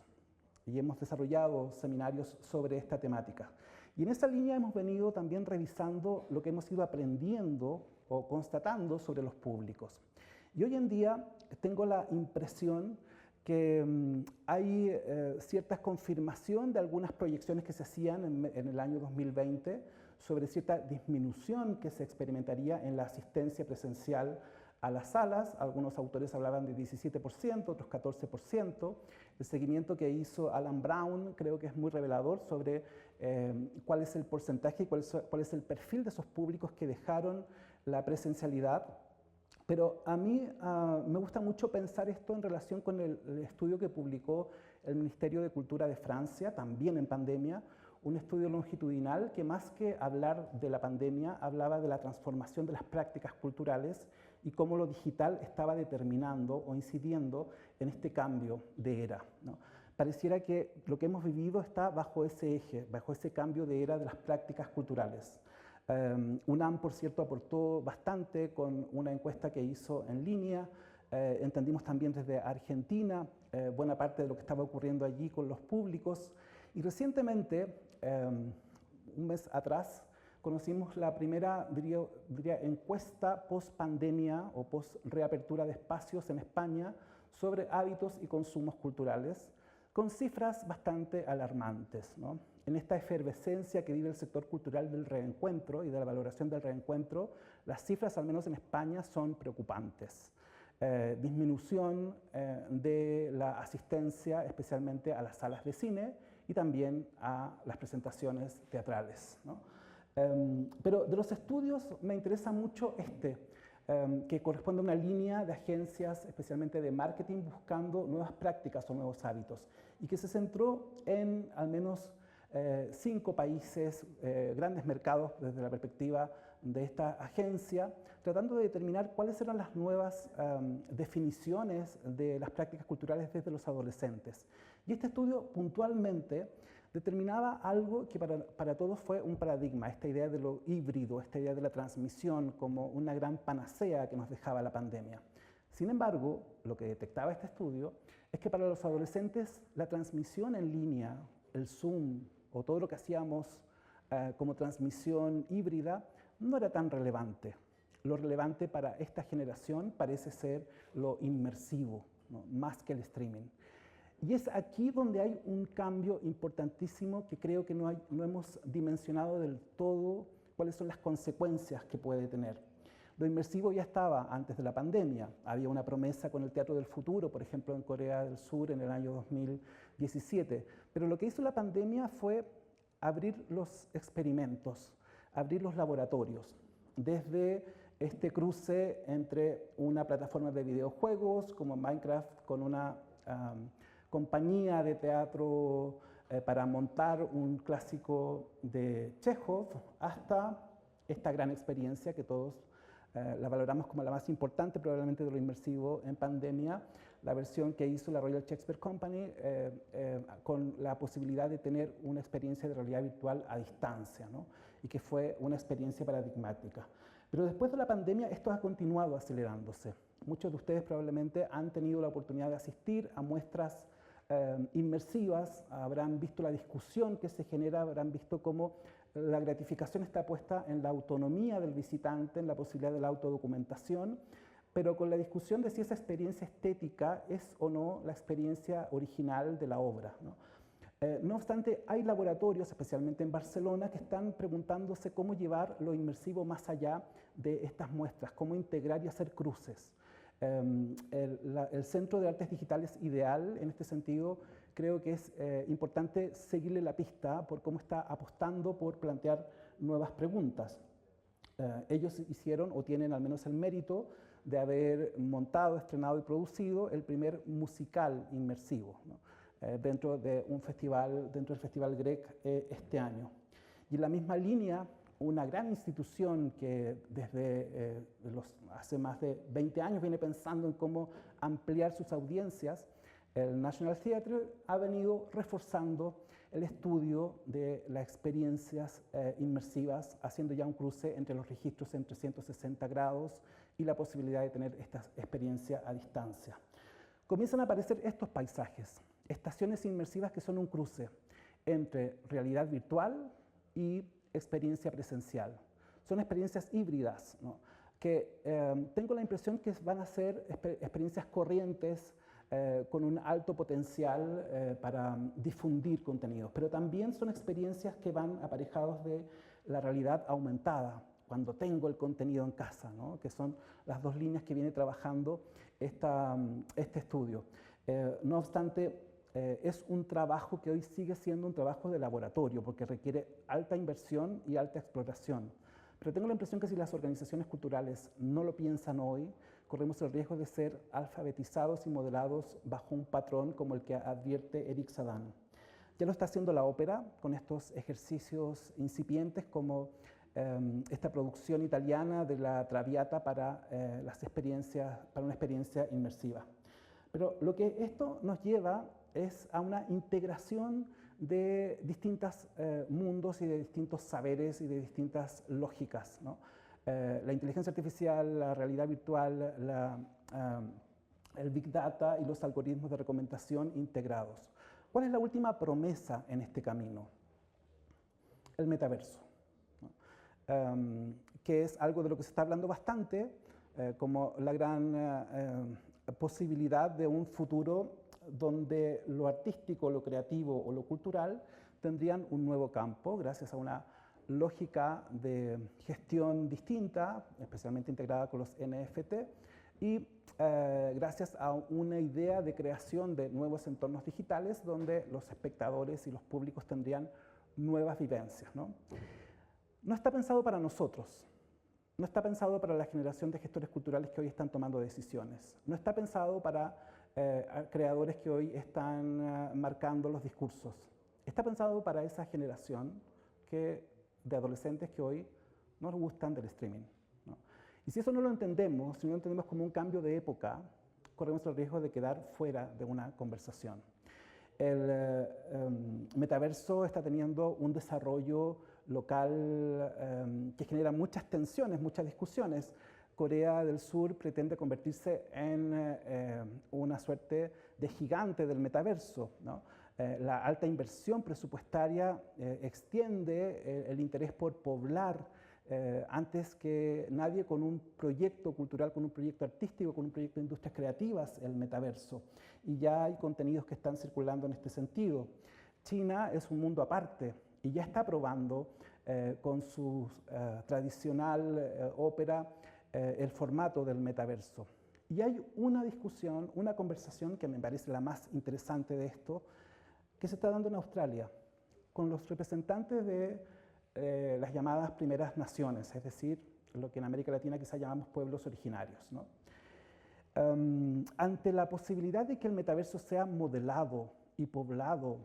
y hemos desarrollado seminarios sobre esta temática. Y en esa línea hemos venido también revisando lo que hemos ido aprendiendo o constatando sobre los públicos. Y hoy en día tengo la impresión que hay cierta confirmación de algunas proyecciones que se hacían en el año 2020 sobre cierta disminución que se experimentaría en la asistencia presencial a las salas. Algunos autores hablaban de 17%, otros 14%. El seguimiento que hizo Alan Brown creo que es muy revelador sobre cuál es el porcentaje y cuál es el perfil de esos públicos que dejaron la presencialidad. Pero a mí me gusta mucho pensar esto en relación con el estudio que publicó el Ministerio de Cultura de Francia, también en pandemia, un estudio longitudinal que más que hablar de la pandemia, hablaba de la transformación de las prácticas culturales y cómo lo digital estaba determinando o incidiendo en este cambio de era, ¿no? Pareciera que lo que hemos vivido está bajo ese eje, bajo ese cambio de era de las prácticas culturales. UNAM, por cierto, aportó bastante con una encuesta que hizo en línea. Entendimos también desde Argentina buena parte de lo que estaba ocurriendo allí con los públicos. Y recientemente, un mes atrás, conocimos la primera, diría, encuesta post-pandemia o post-reapertura de espacios en España sobre hábitos y consumos culturales, con cifras bastante alarmantes, ¿no? En esta efervescencia que vive el sector cultural del reencuentro y de la valoración del reencuentro, las cifras, al menos en España, son preocupantes. Disminución de la asistencia, especialmente a las salas de cine y también a las presentaciones teatrales, ¿no? Pero de los estudios me interesa mucho que corresponde a una línea de agencias, especialmente de marketing, buscando nuevas prácticas o nuevos hábitos, y que se centró en al menos 5 países, grandes mercados desde la perspectiva de esta agencia, tratando de determinar cuáles eran las nuevas definiciones de las prácticas culturales desde los adolescentes. Y este estudio puntualmente determinaba algo que para todos fue un paradigma, esta idea de lo híbrido, esta idea de la transmisión como una gran panacea que nos dejaba la pandemia. Sin embargo, lo que detectaba este estudio es que para los adolescentes la transmisión en línea, el Zoom o todo lo que hacíamos como transmisión híbrida no era tan relevante. Lo relevante para esta generación parece ser lo inmersivo, ¿no? Más que el streaming. Y es aquí donde hay un cambio importantísimo que creo que no hemos dimensionado del todo cuáles son las consecuencias que puede tener. Lo inmersivo ya estaba antes de la pandemia. Había una promesa con el Teatro del Futuro, por ejemplo, en Corea del Sur en el año 2017. Pero lo que hizo la pandemia fue abrir los experimentos, abrir los laboratorios, desde este cruce entre una plataforma de videojuegos como Minecraft con una compañía de teatro para montar un clásico de Chekhov, hasta esta gran experiencia que todos la valoramos como la más importante probablemente de lo inmersivo en pandemia, la versión que hizo la Royal Shakespeare Company con la posibilidad de tener una experiencia de realidad virtual a distancia, ¿no? y que fue una experiencia paradigmática. Pero después de la pandemia esto ha continuado acelerándose. Muchos de ustedes probablemente han tenido la oportunidad de asistir a muestras inmersivas, habrán visto la discusión que se genera, habrán visto cómo la gratificación está puesta en la autonomía del visitante, en la posibilidad de la autodocumentación, pero con la discusión de si esa experiencia estética es o no la experiencia original de la obra, ¿no? No obstante, hay laboratorios, especialmente en Barcelona, que están preguntándose cómo llevar lo inmersivo más allá de estas muestras, cómo integrar y hacer cruces. El Centro de Artes Digitales Ideal, en este sentido, creo que es importante seguirle la pista por cómo está apostando por plantear nuevas preguntas. Ellos hicieron o tienen al menos el mérito de haber montado, estrenado y producido el primer musical inmersivo, ¿no? Dentro del Festival Grec este año. Y en la misma línea, una gran institución que desde hace más de 20 años viene pensando en cómo ampliar sus audiencias, el National Theatre ha venido reforzando el estudio de las experiencias inmersivas, haciendo ya un cruce entre los registros en 360 grados y la posibilidad de tener esta experiencia a distancia. Comienzan a aparecer estos paisajes, estaciones inmersivas que son un cruce entre realidad virtual y experiencia presencial. Son experiencias híbridas, ¿no? Que tengo la impresión que van a ser experiencias corrientes con un alto potencial para difundir contenidos, pero también son experiencias que van aparejados de la realidad aumentada, cuando tengo el contenido en casa, ¿no? Que son las dos líneas que viene trabajando este estudio. No obstante, es un trabajo que hoy sigue siendo un trabajo de laboratorio, porque requiere alta inversión y alta exploración. Pero tengo la impresión que si las organizaciones culturales no lo piensan hoy, corremos el riesgo de ser alfabetizados y modelados bajo un patrón como el que advierte Eric Sadan. Ya lo está haciendo la ópera con estos ejercicios incipientes como esta producción italiana de la Traviata para una experiencia inmersiva. Pero lo que esto nos lleva es a una integración de distintos mundos y de distintos saberes y de distintas lógicas, ¿no? La inteligencia artificial, la realidad virtual, el Big Data y los algoritmos de recomendación integrados. ¿Cuál es la última promesa en este camino? El metaverso, ¿no? Que es algo de lo que se está hablando bastante, como la gran posibilidad de un futuro donde lo artístico, lo creativo o lo cultural tendrían un nuevo campo gracias a una lógica de gestión distinta, especialmente integrada con los NFT, y gracias a una idea de creación de nuevos entornos digitales donde los espectadores y los públicos tendrían nuevas vivencias, ¿no? No está pensado para nosotros. No está pensado para la generación de gestores culturales que hoy están tomando decisiones. No está pensado para creadores que hoy están marcando los discursos. Está pensado para esa generación de adolescentes que hoy no les gustan del streaming, ¿no? Y si eso no lo entendemos, si no lo entendemos como un cambio de época, corremos el riesgo de quedar fuera de una conversación. El metaverso está teniendo un desarrollo local que genera muchas tensiones, muchas discusiones. Corea del Sur pretende convertirse en una suerte de gigante del metaverso, ¿no? La alta inversión presupuestaria extiende el interés por poblar antes que nadie con un proyecto cultural, con un proyecto artístico, con un proyecto de industrias creativas, el metaverso. Y ya hay contenidos que están circulando en este sentido. China es un mundo aparte y ya está probando con su tradicional ópera el formato del metaverso. Y hay una discusión, una conversación que me parece la más interesante de esto, que se está dando en Australia, con los representantes de las llamadas primeras naciones, es decir, lo que en América Latina quizá llamamos pueblos originarios, ¿no? Ante la posibilidad de que el metaverso sea modelado y poblado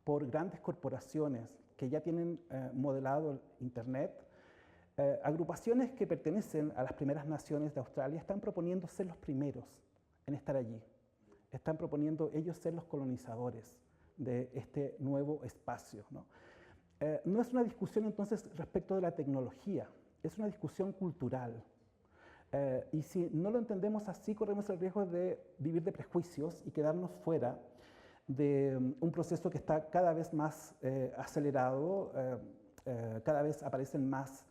por grandes corporaciones que ya tienen modelado el Internet, agrupaciones que pertenecen a las primeras naciones de Australia están proponiendo ser los primeros en estar allí. Están proponiendo ellos ser los colonizadores de este nuevo espacio, ¿no? no es una discusión entonces respecto de la tecnología, es una discusión cultural. Y si no lo entendemos así, corremos el riesgo de vivir de prejuicios y quedarnos fuera de un proceso que está cada vez más acelerado, cada vez aparecen más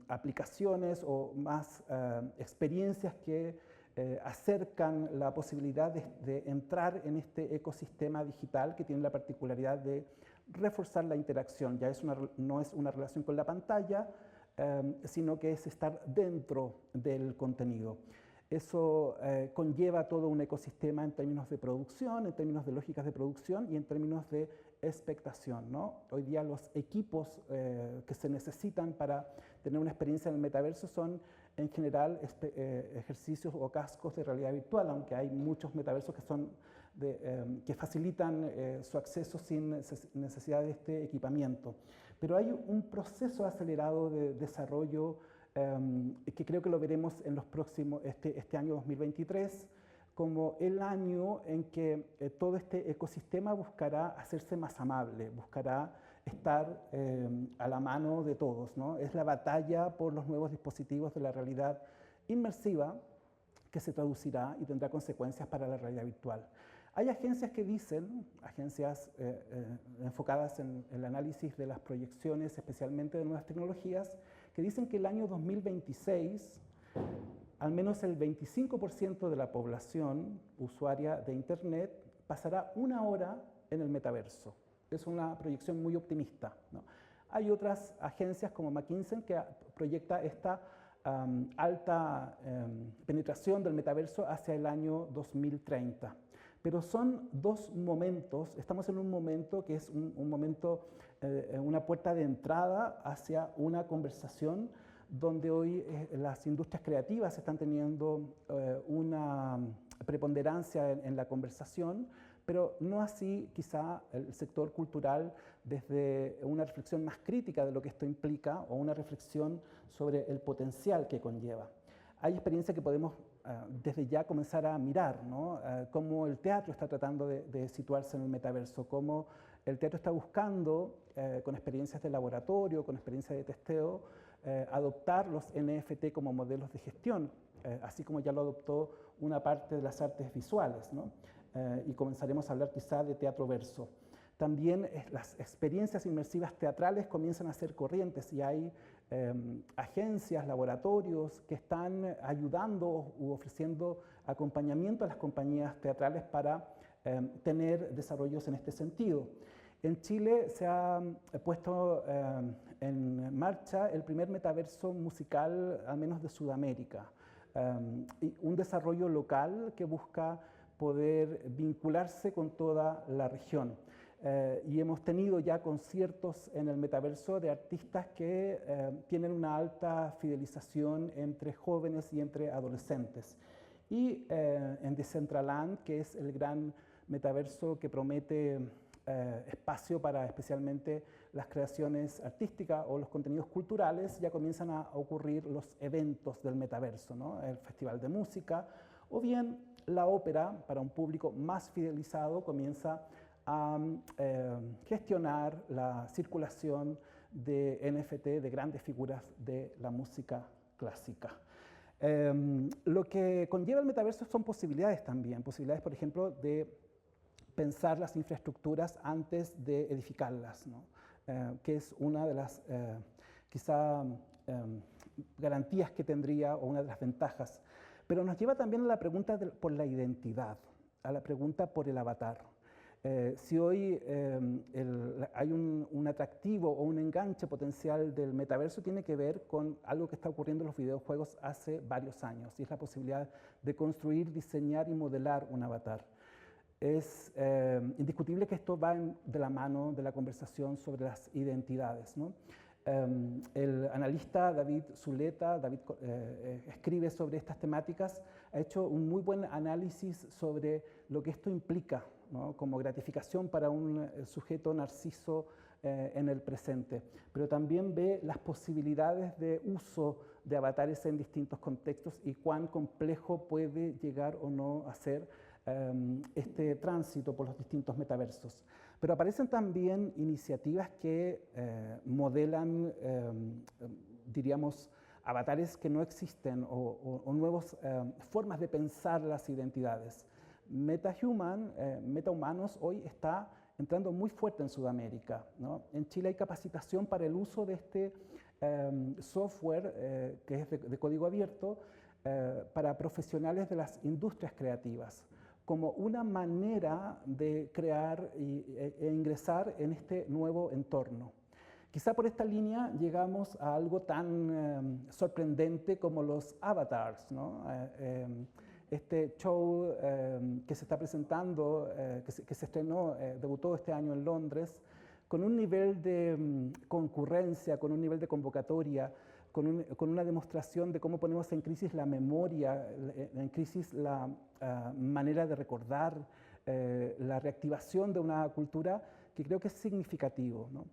aplicaciones o más experiencias que acercan la posibilidad de entrar en este ecosistema digital que tiene la particularidad de reforzar la interacción. Ya no es una relación con la pantalla, sino que es estar dentro del contenido. Eso conlleva todo un ecosistema en términos de producción, en términos de lógicas de producción y en términos de expectación, ¿no? Hoy día los equipos que se necesitan para tener una experiencia en el metaverso son en general ejercicios o cascos de realidad virtual, aunque hay muchos metaversos que facilitan su acceso sin necesidad de este equipamiento. Pero hay un proceso acelerado de desarrollo que creo que lo veremos en los próximos, este año 2023, como el año en que todo este ecosistema buscará hacerse más amable, buscará estar a la mano de todos, ¿no? Es la batalla por los nuevos dispositivos de la realidad inmersiva que se traducirá y tendrá consecuencias para la realidad virtual. Hay agencias que dicen, agencias enfocadas en el análisis de las proyecciones, especialmente de nuevas tecnologías, que dicen que el año 2026, al menos el 25% de la población usuaria de Internet pasará 1 hora en el metaverso. Es una proyección muy optimista, ¿no? Hay otras agencias como McKinsey que proyecta esta alta penetración del metaverso hacia el año 2030. Pero son dos momentos, estamos en un momento que es un momento, una puerta de entrada hacia una conversación donde hoy las industrias creativas están teniendo una preponderancia en la conversación, pero no así quizá el sector cultural desde una reflexión más crítica de lo que esto implica o una reflexión sobre el potencial que conlleva. Hay experiencias que podemos desde ya comenzar a mirar, ¿no? Cómo el teatro está tratando de situarse en el metaverso, cómo el teatro está buscando, con experiencias de laboratorio, con experiencias de testeo, adoptar los NFT como modelos de gestión, así como ya lo adoptó una parte de las artes visuales, ¿no? Y comenzaremos a hablar quizá de teatro verso. También las experiencias inmersivas teatrales comienzan a ser corrientes y hay agencias, laboratorios que están ayudando u ofreciendo acompañamiento a las compañías teatrales para tener desarrollos en este sentido. En Chile se ha puesto en marcha el primer metaverso musical, al menos de Sudamérica, y un desarrollo local que busca poder vincularse con toda la región. Y hemos tenido ya conciertos en el metaverso de artistas que tienen una alta fidelización entre jóvenes y entre adolescentes. Y en Decentraland, que es el gran metaverso que promete espacio para especialmente las creaciones artísticas o los contenidos culturales, ya comienzan a ocurrir los eventos del metaverso, ¿no? El festival de música, o bien la ópera, para un público más fidelizado, comienza a gestionar la circulación de NFT de grandes figuras de la música clásica. Lo que conlleva el metaverso son posibilidades también, posibilidades, por ejemplo, de pensar las infraestructuras antes de edificarlas, ¿no? Que es una de las quizá garantías que tendría o una de las ventajas. Pero nos lleva también a la pregunta por la identidad, a la pregunta por el avatar. Si hoy hay un atractivo o un enganche potencial del metaverso, tiene que ver con algo que está ocurriendo en los videojuegos hace varios años, y es la posibilidad de construir, diseñar y modelar un avatar. Es indiscutible que esto va de la mano de la conversación sobre las identidades, ¿no? El analista David Zuleta escribe sobre estas temáticas, ha hecho un muy buen análisis sobre lo que esto implica, ¿no? Como gratificación para un sujeto narciso en el presente, pero también ve las posibilidades de uso de avatares en distintos contextos y cuán complejo puede llegar o no a ser este tránsito por los distintos metaversos. Pero aparecen también iniciativas que modelan, diríamos, avatares que no existen o nuevas formas de pensar las identidades. MetaHuman, MetaHumanos, hoy está entrando muy fuerte en Sudamérica, ¿no? En Chile hay capacitación para el uso de este software que es de código abierto para profesionales de las industrias creativas, como una manera de crear e ingresar en este nuevo entorno. Quizá por esta línea llegamos a algo tan sorprendente como los avatars, ¿no? Este show que se está presentando, que se estrenó, debutó este año en Londres, con un nivel de concurrencia, con un nivel de convocatoria, con una demostración de cómo ponemos en crisis la memoria, en crisis la manera de recordar, la reactivación de una cultura que creo que es significativo, ¿no?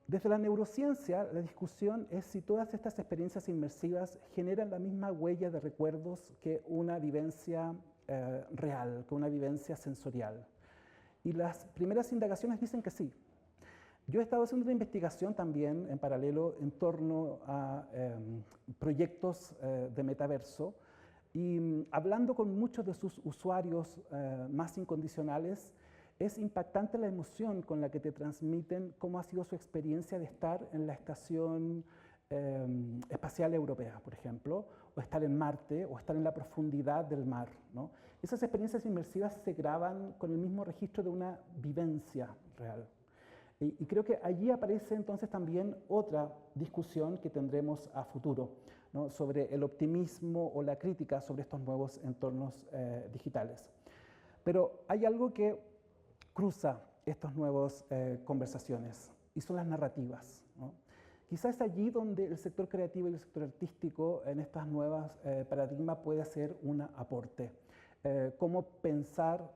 Desde la neurociencia, la discusión es si todas estas experiencias inmersivas generan la misma huella de recuerdos que una vivencia real, que una vivencia sensorial. Y las primeras indagaciones dicen que sí. Yo he estado haciendo una investigación también en paralelo en torno a proyectos de metaverso y hablando con muchos de sus usuarios más incondicionales, es impactante la emoción con la que te transmiten cómo ha sido su experiencia de estar en la Estación Espacial Europea, por ejemplo, o estar en Marte, o estar en la profundidad del mar, ¿no? Esas experiencias inmersivas se graban con el mismo registro de una vivencia real. Y creo que allí aparece entonces también otra discusión que tendremos a futuro, ¿no? Sobre el optimismo o la crítica sobre estos nuevos entornos digitales. Pero hay algo que cruza estas nuevas conversaciones y son las narrativas, ¿no? Quizás es allí donde el sector creativo y el sector artístico en estas nuevas paradigmas puede hacer un aporte. Cómo pensar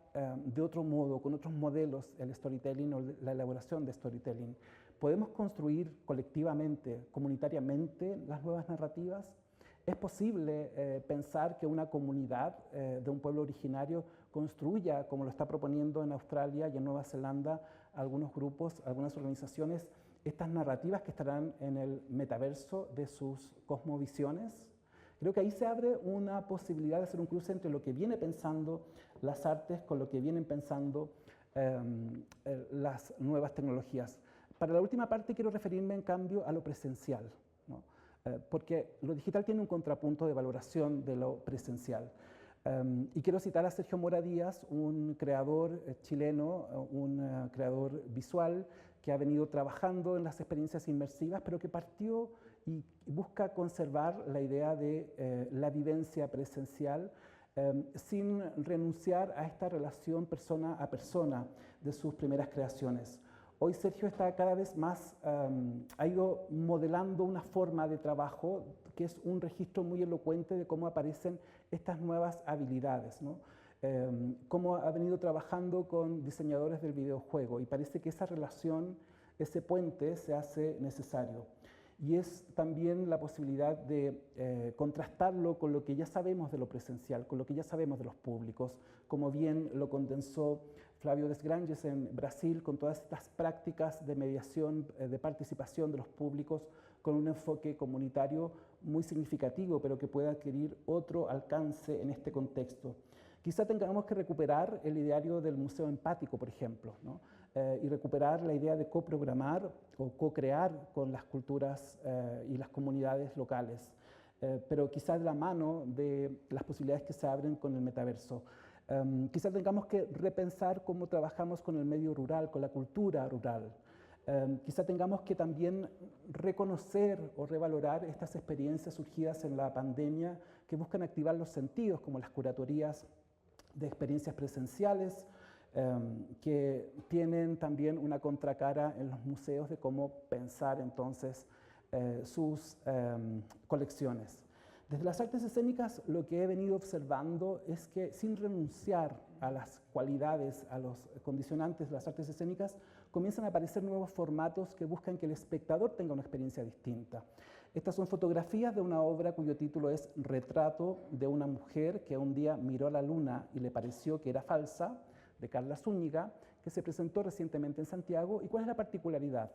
de otro modo, con otros modelos, el storytelling o la elaboración de storytelling. ¿Podemos construir colectivamente, comunitariamente las nuevas narrativas? ¿Es posible pensar que una comunidad de un pueblo originario construya, como lo está proponiendo en Australia y en Nueva Zelanda, algunos grupos, algunas organizaciones, estas narrativas que estarán en el metaverso de sus cosmovisiones? Creo que ahí se abre una posibilidad de hacer un cruce entre lo que viene pensando las artes con lo que vienen pensando las nuevas tecnologías. Para la última parte quiero referirme en cambio a lo presencial, ¿no? Porque lo digital tiene un contrapunto de valoración de lo presencial. Y quiero citar a Sergio Mora Díaz, un creador chileno, un creador visual que ha venido trabajando en las experiencias inmersivas, pero que partió y busca conservar la idea de la vivencia presencial sin renunciar a esta relación persona a persona de sus primeras creaciones. Hoy Sergio está cada vez más, ha ido modelando una forma de trabajo que es un registro muy elocuente de cómo aparecen estas nuevas habilidades, ¿no? Cómo ha venido trabajando con diseñadores del videojuego y parece que esa relación, ese puente se hace necesario. Y es también la posibilidad de contrastarlo con lo que ya sabemos de lo presencial, con lo que ya sabemos de los públicos, como bien lo condensó Flávio Desgranges en Brasil, con todas estas prácticas de mediación, de participación de los públicos, con un enfoque comunitario muy significativo, pero que puede adquirir otro alcance en este contexto. Quizá tengamos que recuperar el ideario del Museo Empático, por ejemplo, ¿no? Y recuperar la idea de coprogramar o co-crear con las culturas y las comunidades locales, pero quizás de la mano de las posibilidades que se abren con el metaverso. Quizás tengamos que repensar cómo trabajamos con el medio rural, con la cultura rural. Quizá tengamos que también reconocer o revalorar estas experiencias surgidas en la pandemia que buscan activar los sentidos, como las curatorías de experiencias presenciales, que tienen también una contracara en los museos de cómo pensar entonces sus colecciones. Desde las artes escénicas lo que he venido observando es que sin renunciar a las cualidades, a los condicionantes de las artes escénicas, comienzan a aparecer nuevos formatos que buscan que el espectador tenga una experiencia distinta. Estas son fotografías de una obra cuyo título es Retrato de una mujer que un día miró a la luna y le pareció que era falsa, de Carla Zúñiga, que se presentó recientemente en Santiago. ¿Y cuál es la particularidad?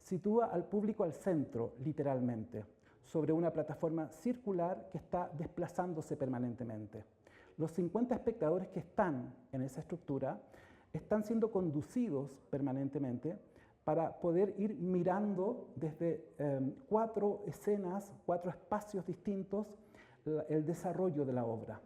Sitúa al público al centro, literalmente, sobre una plataforma circular que está desplazándose permanentemente. Los 50 espectadores que están en esa estructura están siendo conducidos permanentemente para poder ir mirando desde 4 escenas, 4 espacios distintos, el desarrollo de la obra.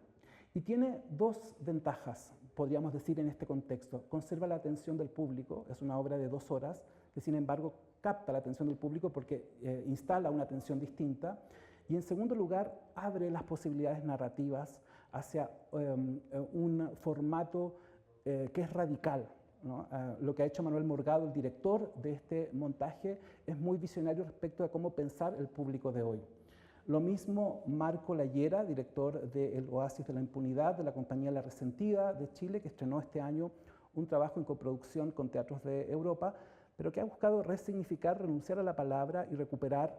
Y tiene 2 ventajas, podríamos decir, en este contexto. Conserva la atención del público, es una obra de 2 horas, que sin embargo capta la atención del público porque instala una atención distinta. Y en segundo lugar, abre las posibilidades narrativas hacia un formato que es radical, ¿no? Lo que ha hecho Manuel Morgado, el director de este montaje, es muy visionario respecto a cómo pensar el público de hoy. Lo mismo Marco Layera, director de El Oasis de la Impunidad, de la compañía La Resentida de Chile, que estrenó este año un trabajo en coproducción con teatros de Europa, pero que ha buscado resignificar, renunciar a la palabra y recuperar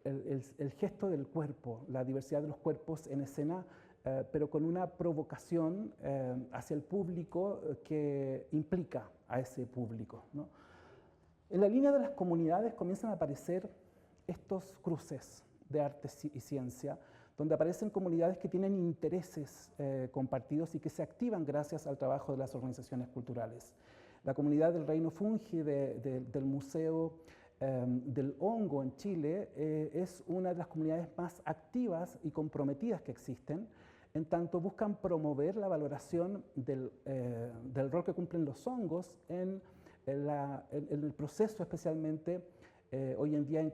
el gesto del cuerpo, la diversidad de los cuerpos en escena, pero con una provocación hacia el público que implica a ese público, ¿no? En la línea de las comunidades comienzan a aparecer estos cruces de arte y ciencia, donde aparecen comunidades que tienen intereses compartidos y que se activan gracias al trabajo de las organizaciones culturales. La comunidad del Reino Fungi del Museo del Hongo en Chile es una de las comunidades más activas y comprometidas que existen, en tanto buscan promover la valoración del rol que cumplen los hongos en el proceso, especialmente hoy en día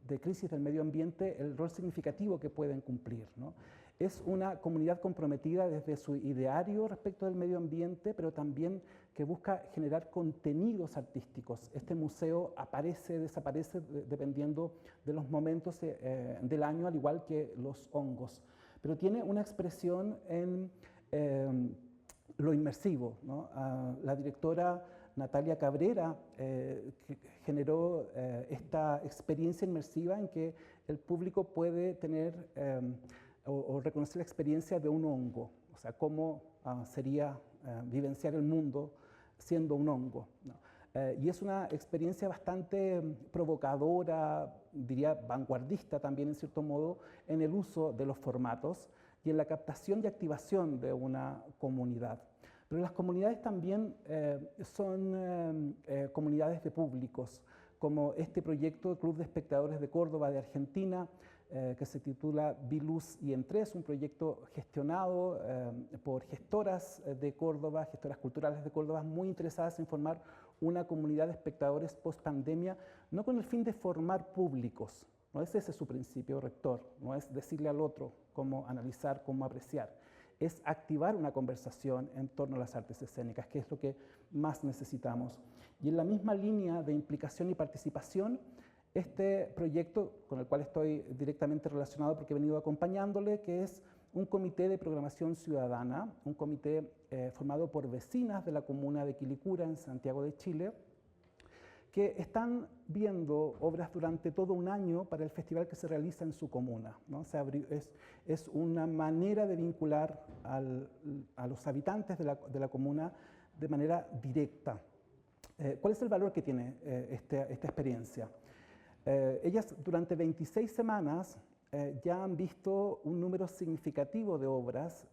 de crisis del medio ambiente, el rol significativo que pueden cumplir, ¿no? Es una comunidad comprometida desde su ideario respecto del medio ambiente, pero también que busca generar contenidos artísticos. Este museo aparece, desaparece dependiendo de los momentos del año, al igual que los hongos. Pero tiene una expresión en lo inmersivo, ¿no? La directora Natalia Cabrera generó esta experiencia inmersiva en que el público puede tener o reconocer la experiencia de un hongo, o sea, cómo sería vivenciar el mundo siendo un hongo, ¿no? Y es una experiencia bastante provocadora, diría vanguardista también en cierto modo, en el uso de los formatos y en la captación y activación de una comunidad. Pero las comunidades también son comunidades de públicos, como este proyecto Club de Espectadores de Córdoba de Argentina, que se titula Viluz y Entrés, un proyecto gestionado por gestoras de Córdoba, gestoras culturales de Córdoba, muy interesadas en formar una comunidad de espectadores post-pandemia, no con el fin de formar públicos, no es ese su principio rector, no es decirle al otro cómo analizar, cómo apreciar, es activar una conversación en torno a las artes escénicas, que es lo que más necesitamos. Y en la misma línea de implicación y participación, este proyecto, con el cual estoy directamente relacionado porque he venido acompañándole, que es un comité de programación ciudadana, un comité formado por vecinas de la comuna de Quilicura, en Santiago de Chile, que están viendo obras durante todo un año para el festival que se realiza en su comuna, ¿no? Es una manera de vincular a los habitantes de la comuna de manera directa. ¿Cuál es el valor que tiene esta experiencia? Ellas durante 26 semanas ya han visto un número significativo de obras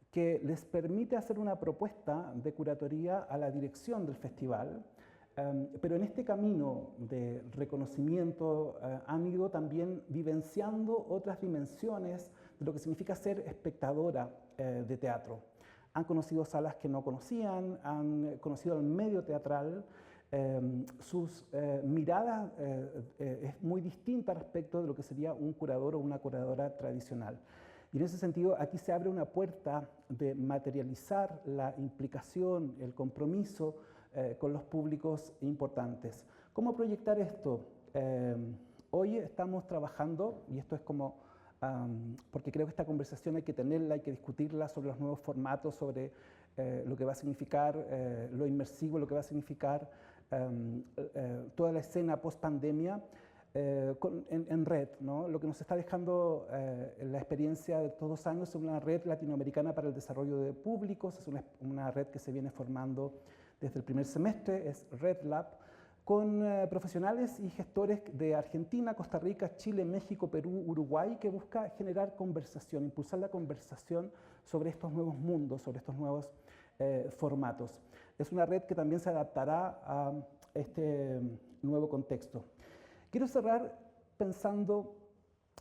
que les permite hacer una propuesta de curatoría a la dirección del festival, pero en este camino de reconocimiento han ido también vivenciando otras dimensiones de lo que significa ser espectadora de teatro. Han conocido salas que no conocían, han conocido el medio teatral. Sus miradas es muy distinta respecto de lo que sería un curador o una curadora tradicional. Y en ese sentido, aquí se abre una puerta de materializar la implicación, el compromiso con los públicos importantes. ¿Cómo proyectar esto? Hoy estamos trabajando, y esto es como, porque creo que esta conversación hay que tenerla, hay que discutirla sobre los nuevos formatos, sobre lo que va a significar lo inmersivo, lo que va a significar toda la escena post-pandemia. en red, ¿no? Lo que nos está dejando la experiencia de estos 2 años es una red latinoamericana para el desarrollo de públicos, es una red que se viene formando desde el primer semestre, es Red Lab, con profesionales y gestores de Argentina, Costa Rica, Chile, México, Perú, Uruguay, que busca generar conversación, impulsar la conversación sobre estos nuevos mundos, sobre estos nuevos formatos. Es una red que también se adaptará a este nuevo contexto. Quiero cerrar pensando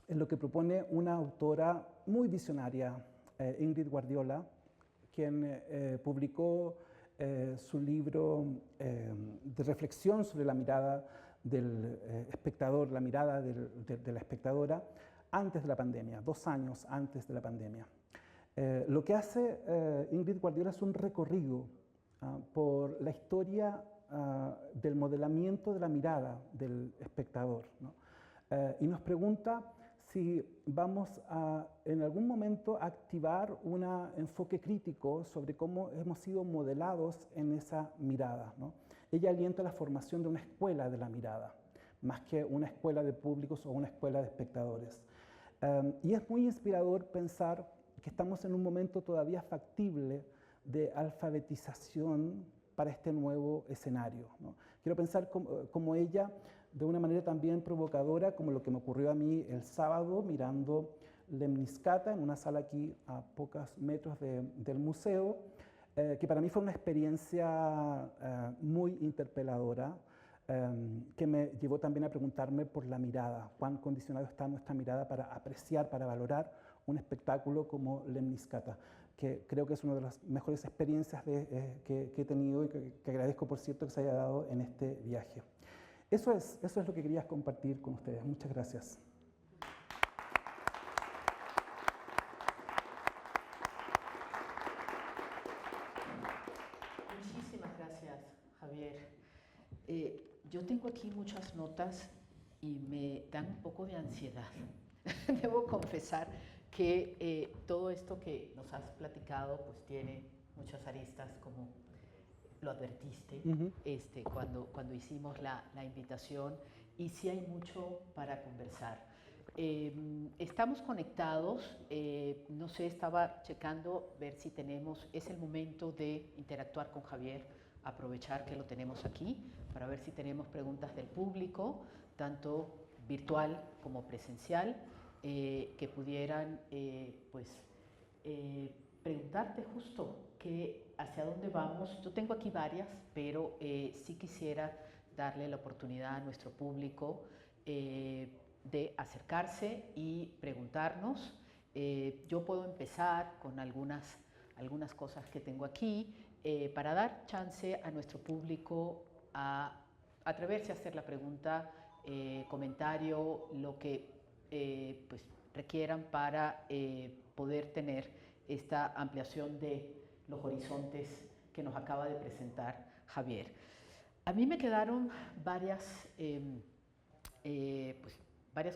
en lo que propone una autora muy visionaria, Ingrid Guardiola, quien publicó su libro de reflexión sobre la mirada del espectador, la mirada de la espectadora, antes de la pandemia, 2 años antes de la pandemia. Lo que hace Ingrid Guardiola es un recorrido por la historia del modelamiento de la mirada del espectador, ¿no? Y nos pregunta si vamos a, en algún momento, activar un enfoque crítico sobre cómo hemos sido modelados en esa mirada, ¿no? Ella alienta la formación de una escuela de la mirada, más que una escuela de públicos o una escuela de espectadores. Y es muy inspirador pensar que estamos en un momento todavía factible de alfabetización para este nuevo escenario, ¿no? Quiero pensar como ella, de una manera también provocadora, como lo que me ocurrió a mí el sábado mirando Lemniscata en una sala aquí a pocos metros del museo, que para mí fue una experiencia muy interpeladora, que me llevó también a preguntarme por la mirada, cuán condicionado está nuestra mirada para apreciar, para valorar un espectáculo como Lemniscata, que creo que es una de las mejores experiencias que he tenido y que agradezco, por cierto, que se haya dado en este viaje. Eso es lo que quería compartir con ustedes. Muchas gracias. Muchísimas gracias, Javier. Yo tengo aquí muchas notas y me dan un poco de ansiedad. Debo confesar que todo esto que nos has platicado pues tiene muchas aristas, como lo advertiste cuando hicimos la invitación, y sí hay mucho para conversar. Estamos conectados, no sé, estaba checando ver si es el momento de interactuar con Javier, aprovechar que lo tenemos aquí para ver si tenemos preguntas del público, tanto virtual como presencial, que pudieran preguntarte justo hacia dónde vamos. Yo tengo aquí varias, pero sí quisiera darle la oportunidad a nuestro público de acercarse y preguntarnos. Yo puedo empezar con algunas cosas que tengo aquí para dar chance a nuestro público a atreverse a hacer la pregunta, comentario, lo que requieran para poder tener esta ampliación de los horizontes que nos acaba de presentar Javier. A mí me quedaron varias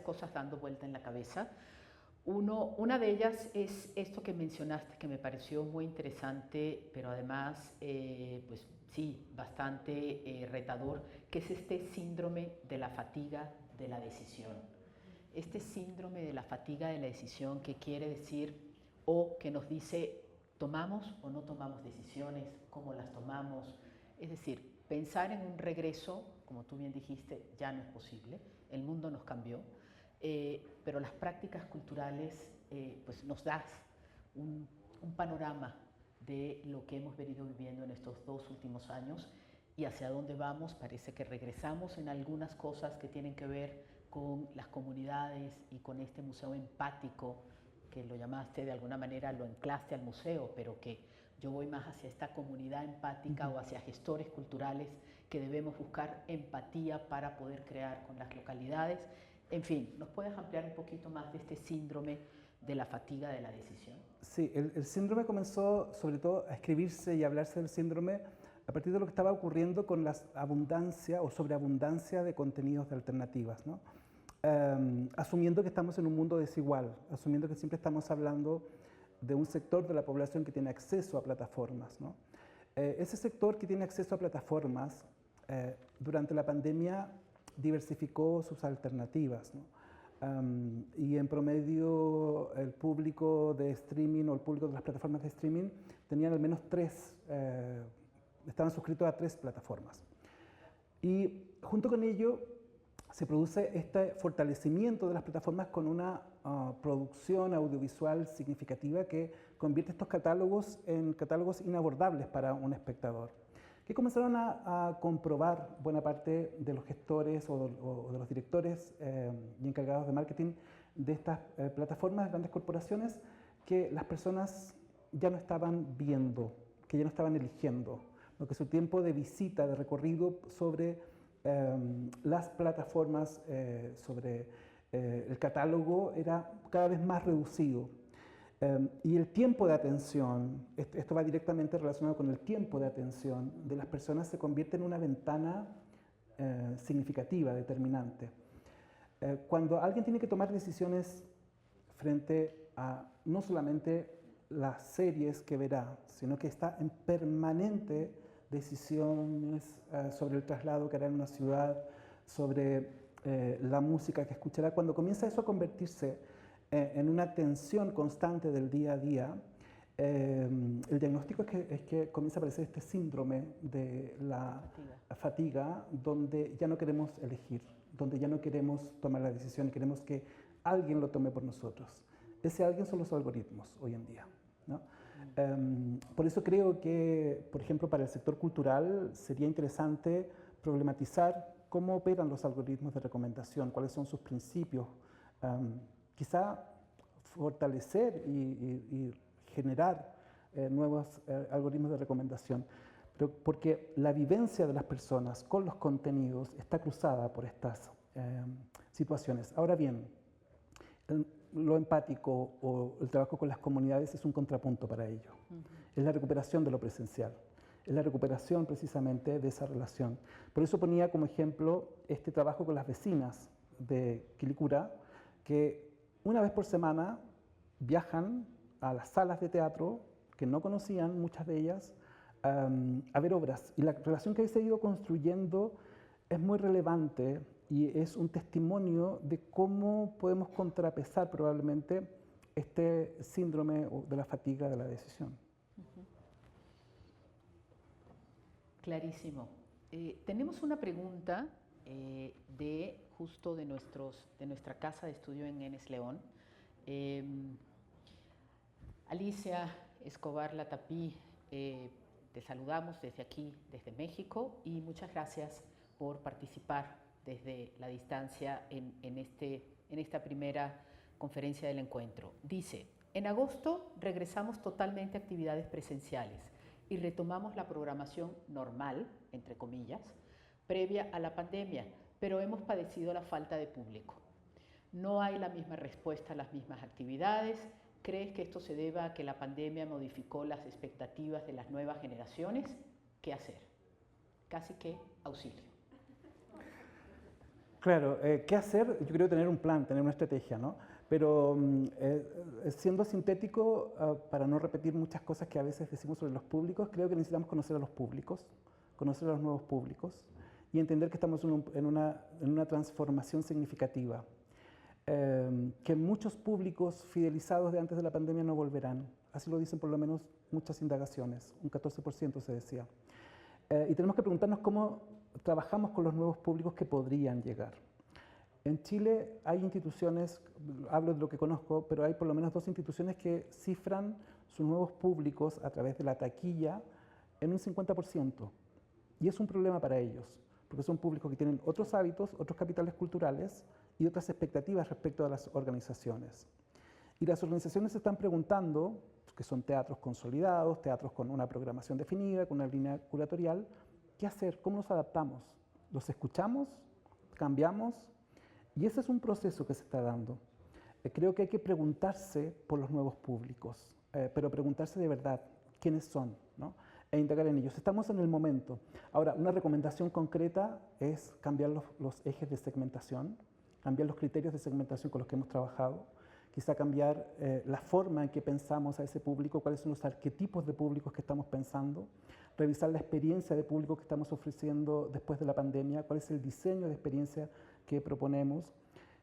cosas dando vuelta en la cabeza. Una de ellas es esto que mencionaste, que me pareció muy interesante, pero además, bastante retador, que es este síndrome de la fatiga de la decisión. Este síndrome de la fatiga de la decisión, que quiere decir, o que nos dice, ¿tomamos o no tomamos decisiones? ¿Cómo las tomamos? Es decir, pensar en un regreso, como tú bien dijiste, ya no es posible. El mundo nos cambió, pero las prácticas culturales nos dan un panorama de lo que hemos venido viviendo en estos 2 últimos años y hacia dónde vamos. Parece que regresamos en algunas cosas que tienen que ver con las comunidades y con este museo empático, que lo llamaste de alguna manera, lo anclaste al museo, pero que yo voy más hacia esta comunidad empática o hacia gestores culturales que debemos buscar empatía para poder crear con las localidades. En fin, ¿nos puedes ampliar un poquito más de este síndrome de la fatiga de la decisión? Sí, el síndrome comenzó sobre todo a escribirse y a hablarse del síndrome a partir de lo que estaba ocurriendo con la abundancia o sobreabundancia de contenidos de alternativas, ¿no? Asumiendo que estamos en un mundo desigual, asumiendo que siempre estamos hablando de un sector de la población que tiene acceso a plataformas, ¿no? Ese sector que tiene acceso a plataformas durante la pandemia diversificó sus alternativas, ¿no? Y en promedio el público de streaming o el público de las plataformas de streaming tenían al menos estaban suscritos a 3 plataformas. Y junto con ello se produce este fortalecimiento de las plataformas con una producción audiovisual significativa que convierte estos catálogos en catálogos inabordables para un espectador, que comenzaron a comprobar buena parte de los gestores o de los directores y encargados de marketing de estas plataformas, de grandes corporaciones, que las personas ya no estaban viendo, que ya no estaban eligiendo, lo que su tiempo de visita, de recorrido sobre las plataformas, sobre el catálogo era cada vez más reducido. Y el tiempo de atención, esto va directamente relacionado con el tiempo de atención de las personas, se convierte en una ventana significativa, determinante. Cuando alguien tiene que tomar decisiones frente a no solamente las series que verá, sino que está en permanente decisiones sobre el traslado que hará en una ciudad, sobre la música que escuchará, cuando comienza eso a convertirse en una tensión constante del día a día, el diagnóstico es que comienza a aparecer este síndrome de la fatiga, donde ya no queremos elegir, donde ya no queremos tomar la decisión y queremos que alguien lo tome por nosotros. Ese alguien son los algoritmos hoy en día, ¿no? Por eso creo que, por ejemplo, para el sector cultural sería interesante problematizar cómo operan los algoritmos de recomendación, cuáles son sus principios, quizá fortalecer y generar nuevos algoritmos de recomendación, pero porque la vivencia de las personas con los contenidos está cruzada por estas situaciones. Ahora bien, lo empático o el trabajo con las comunidades es un contrapunto para ello. Es la recuperación de lo presencial, es la recuperación precisamente de esa relación. Por eso ponía como ejemplo este trabajo con las vecinas de Quilicura, que una vez por semana viajan a las salas de teatro que no conocían, muchas de ellas, a ver obras. Y la relación que se ha ido construyendo es muy relevante y es un testimonio de cómo podemos contrapesar probablemente este síndrome de la fatiga de la decisión. Clarísimo. Tenemos una pregunta justo de nuestra casa de estudio en Enes León. Alicia Escobar Latapí, te saludamos desde aquí, desde México, y muchas gracias por participar desde la distancia en esta primera conferencia del encuentro. Dice, en agosto regresamos totalmente a actividades presenciales y retomamos la programación normal, entre comillas, previa a la pandemia, pero hemos padecido la falta de público. No hay la misma respuesta a las mismas actividades. ¿Crees que esto se deba a que la pandemia modificó las expectativas de las nuevas generaciones? ¿Qué hacer? Casi que auxilio. Claro, ¿qué hacer? Yo creo tener un plan, tener una estrategia, ¿no? Pero siendo sintético, para no repetir muchas cosas que a veces decimos sobre los públicos, creo que necesitamos conocer a los públicos, conocer a los nuevos públicos y entender que estamos en una transformación significativa. Que muchos públicos fidelizados de antes de la pandemia no volverán. Así lo dicen por lo menos muchas indagaciones, un 14% se decía. Y tenemos que preguntarnos cómo trabajamos con los nuevos públicos que podrían llegar. En Chile hay instituciones, hablo de lo que conozco, pero hay por lo menos 2 instituciones que cifran sus nuevos públicos a través de la taquilla en un 50%. Y es un problema para ellos, porque son públicos que tienen otros hábitos, otros capitales culturales y otras expectativas respecto a las organizaciones. Y las organizaciones se están preguntando, que son teatros consolidados, teatros con una programación definida, con una línea curatorial, ¿qué hacer? ¿Cómo nos adaptamos? ¿Los escuchamos? ¿Cambiamos? Y ese es un proceso que se está dando. Creo que hay que preguntarse por los nuevos públicos, pero preguntarse de verdad quiénes son, ¿no? E indagar en ellos. Estamos en el momento. Ahora, una recomendación concreta es cambiar los ejes de segmentación, cambiar los criterios de segmentación con los que hemos trabajado, quizá cambiar la forma en que pensamos a ese público, cuáles son los arquetipos de públicos que estamos pensando, revisar la experiencia de público que estamos ofreciendo después de la pandemia, cuál es el diseño de experiencia que proponemos.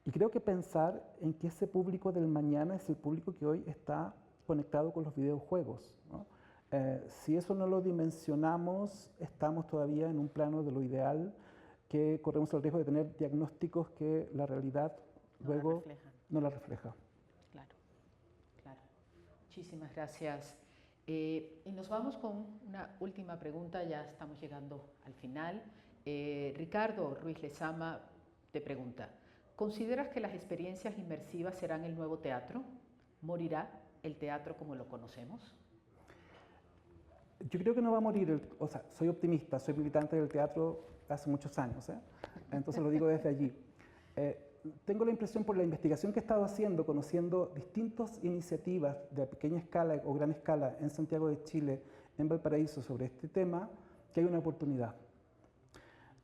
Y creo que pensar en que ese público del mañana es el público que hoy está conectado con los videojuegos, ¿no? Si eso no lo dimensionamos, estamos todavía en un plano de lo ideal, que corremos el riesgo de tener diagnósticos que la realidad luego no la refleja. Claro, claro. Muchísimas gracias. Y nos vamos con una última pregunta, ya estamos llegando al final. Ricardo Ruiz Lezama te pregunta, ¿consideras que las experiencias inmersivas serán el nuevo teatro? ¿Morirá el teatro como lo conocemos? Yo creo que no va a morir, o sea, soy optimista, soy militante del teatro hace muchos años, entonces lo digo desde allí. Tengo la impresión por la investigación que he estado haciendo, conociendo distintas iniciativas de pequeña escala o gran escala en Santiago de Chile, en Valparaíso, sobre este tema, que hay una oportunidad.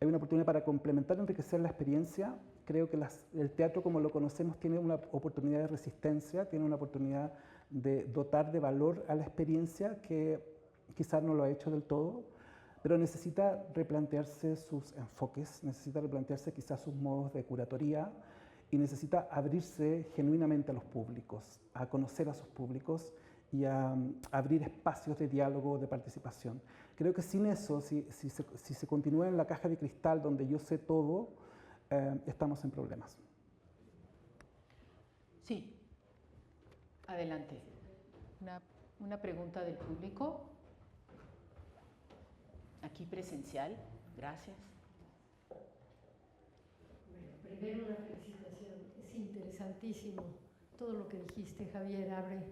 Hay una oportunidad para complementar y enriquecer la experiencia. Creo que el teatro como lo conocemos tiene una oportunidad de resistencia, tiene una oportunidad de dotar de valor a la experiencia que quizás no lo ha hecho del todo, pero necesita replantearse sus enfoques, necesita replantearse quizás sus modos de curatoría y necesita abrirse genuinamente a los públicos, a conocer a sus públicos y a abrir espacios de diálogo, de participación. Creo que sin eso, si se continúa en la caja de cristal donde yo sé todo, estamos en problemas. Sí, adelante. Una pregunta del público. Aquí presencial, gracias. Bueno, primero una felicitación, es interesantísimo todo lo que dijiste, Javier, abre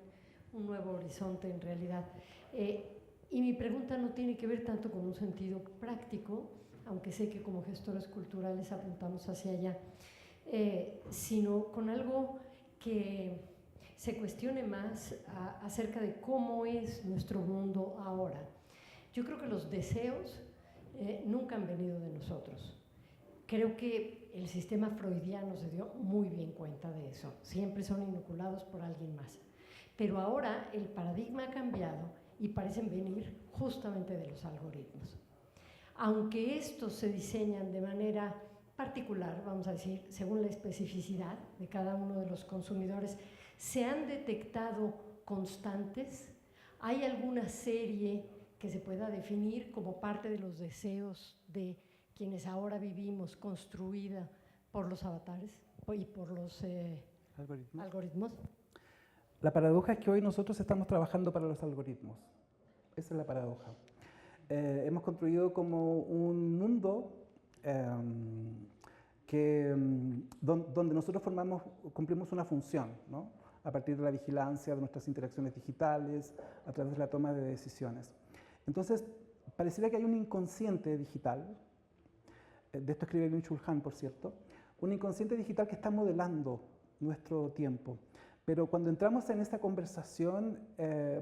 un nuevo horizonte en realidad. Y mi pregunta no tiene que ver tanto con un sentido práctico, aunque sé que como gestores culturales apuntamos hacia allá, sino con algo que se cuestione más acerca de cómo es nuestro mundo ahora. Yo creo que los deseos nunca han venido de nosotros. Creo que el sistema freudiano se dio muy bien cuenta de eso. Siempre son inoculados por alguien más. Pero ahora el paradigma ha cambiado y parecen venir justamente de los algoritmos. Aunque estos se diseñan de manera particular, vamos a decir, según la especificidad de cada uno de los consumidores, se han detectado constantes. Hay alguna serie que se pueda definir como parte de los deseos de quienes ahora vivimos, construida por los avatares y por los algoritmos. La paradoja es que hoy nosotros estamos trabajando para los algoritmos. Esa es la paradoja. Hemos construido como un mundo donde nosotros cumplimos una función, ¿no? A partir de la vigilancia de nuestras interacciones digitales, a través de la toma de decisiones. Entonces, pareciera que hay un inconsciente digital, de esto escribe Byung-Chul Han, por cierto, un inconsciente digital que está modelando nuestro tiempo. Pero cuando entramos en esta conversación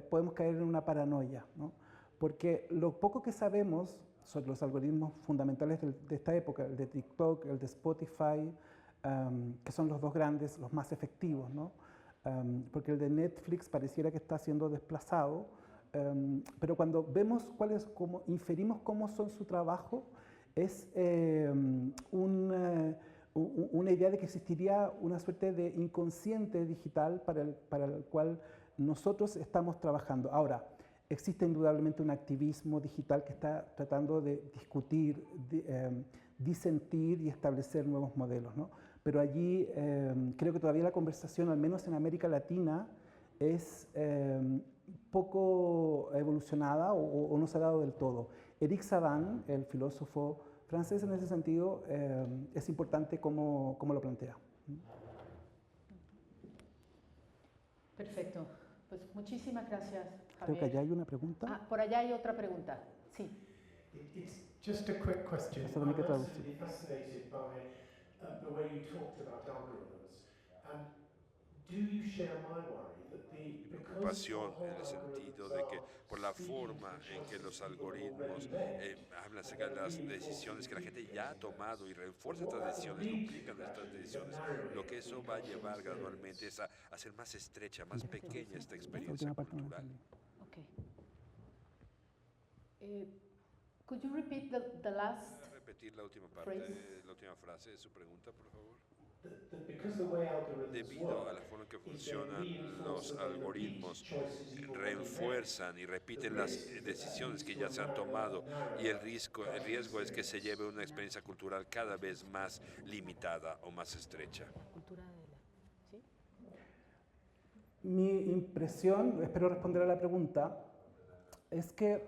podemos caer en una paranoia, ¿no? Porque lo poco que sabemos sobre los algoritmos fundamentales de esta época, el de TikTok, el de Spotify, que son los dos grandes, los más efectivos, ¿no? Porque el de Netflix pareciera que está siendo desplazado, pero cuando vemos cómo inferimos cómo son su trabajo, es una idea de que existiría una suerte de inconsciente digital para el cual nosotros estamos trabajando. Ahora, existe indudablemente un activismo digital que está tratando de discutir, disentir y establecer nuevos modelos, ¿no? Pero allí creo que todavía la conversación, al menos en América Latina, es poco evolucionada o no se ha dado del todo. Éric Savan, el filósofo francés, en ese sentido, es importante cómo lo plantea. Perfecto. Pues muchísimas gracias, Javier. Creo que allá hay una pregunta. Ah, por allá hay otra pregunta. Sí. It's just a quick question. Eso también que I'm traducir. absolutely fascinated by the way you talked about algorithms. Do you share my worry that preocupación en el sentido de que por la la forma en que los algoritmos hablan acerca de las decisiones que la gente ya ha tomado y refuerza estas decisiones, duplican estas decisiones, lo que eso va a llevar gradualmente es a hacer más estrecha, más pequeña esta experiencia cultural. Okay. Could you repeat the last? ¿Puede repetir la última parte, la última frase de su pregunta, por favor? Debido a la forma en que funcionan los algoritmos, refuerzan y repiten las decisiones que ya se han tomado y el riesgo es que se lleve una experiencia cultural cada vez más limitada o más estrecha. ¿Sí? Mi impresión, espero responder a la pregunta, es que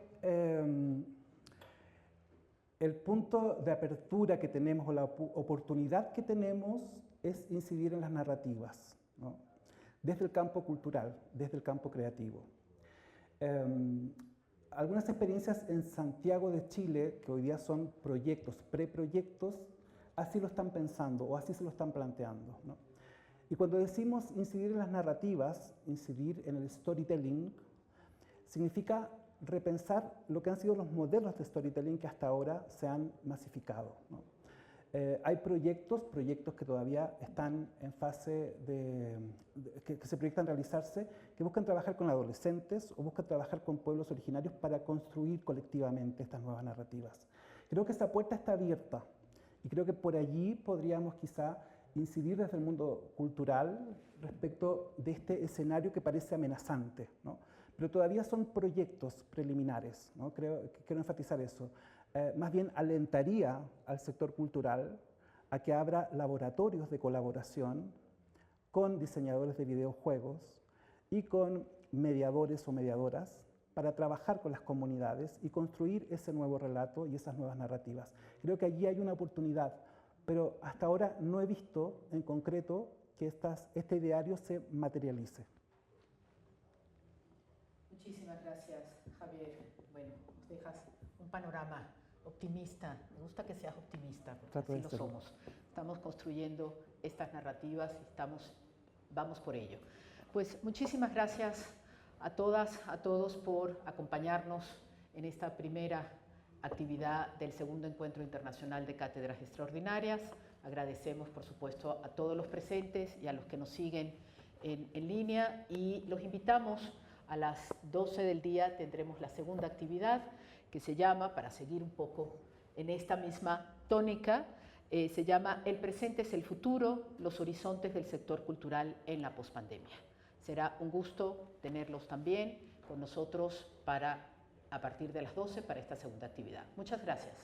el punto de apertura que tenemos o la oportunidad que tenemos es incidir en las narrativas, ¿no? Desde el campo cultural, desde el campo creativo. Algunas experiencias en Santiago de Chile, que hoy día son proyectos, preproyectos, así lo están pensando o así se lo están planteando, ¿no? Y cuando decimos incidir en las narrativas, incidir en el storytelling, significa repensar lo que han sido los modelos de storytelling que hasta ahora se han masificado, ¿no? Hay proyectos que todavía están en fase que se proyectan realizarse, que buscan trabajar con adolescentes o buscan trabajar con pueblos originarios para construir colectivamente estas nuevas narrativas. Creo que esa puerta está abierta y creo que por allí podríamos quizá incidir desde el mundo cultural respecto de este escenario que parece amenazante, ¿no? Pero todavía son proyectos preliminares, ¿no? Quiero enfatizar eso. Más bien alentaría al sector cultural a que abra laboratorios de colaboración con diseñadores de videojuegos y con mediadores o mediadoras para trabajar con las comunidades y construir ese nuevo relato y esas nuevas narrativas. Creo que allí hay una oportunidad, pero hasta ahora no he visto en concreto que este ideario se materialice. Muchísimas gracias, Javier. Bueno, nos dejas un panorama optimista. Me gusta que seas optimista, porque así lo somos. Estamos construyendo estas narrativas y vamos por ello. Pues muchísimas gracias a todas, a todos por acompañarnos en esta primera actividad del segundo Encuentro Internacional de Cátedras Extraordinarias. Agradecemos, por supuesto, a todos los presentes y a los que nos siguen en línea y los invitamos. A las 12 del día tendremos la segunda actividad que se llama, para seguir un poco en esta misma tónica, se llama El presente es el futuro, los horizontes del sector cultural en la pospandemia. Será un gusto tenerlos también con nosotros a partir de las 12 para esta segunda actividad. Muchas gracias.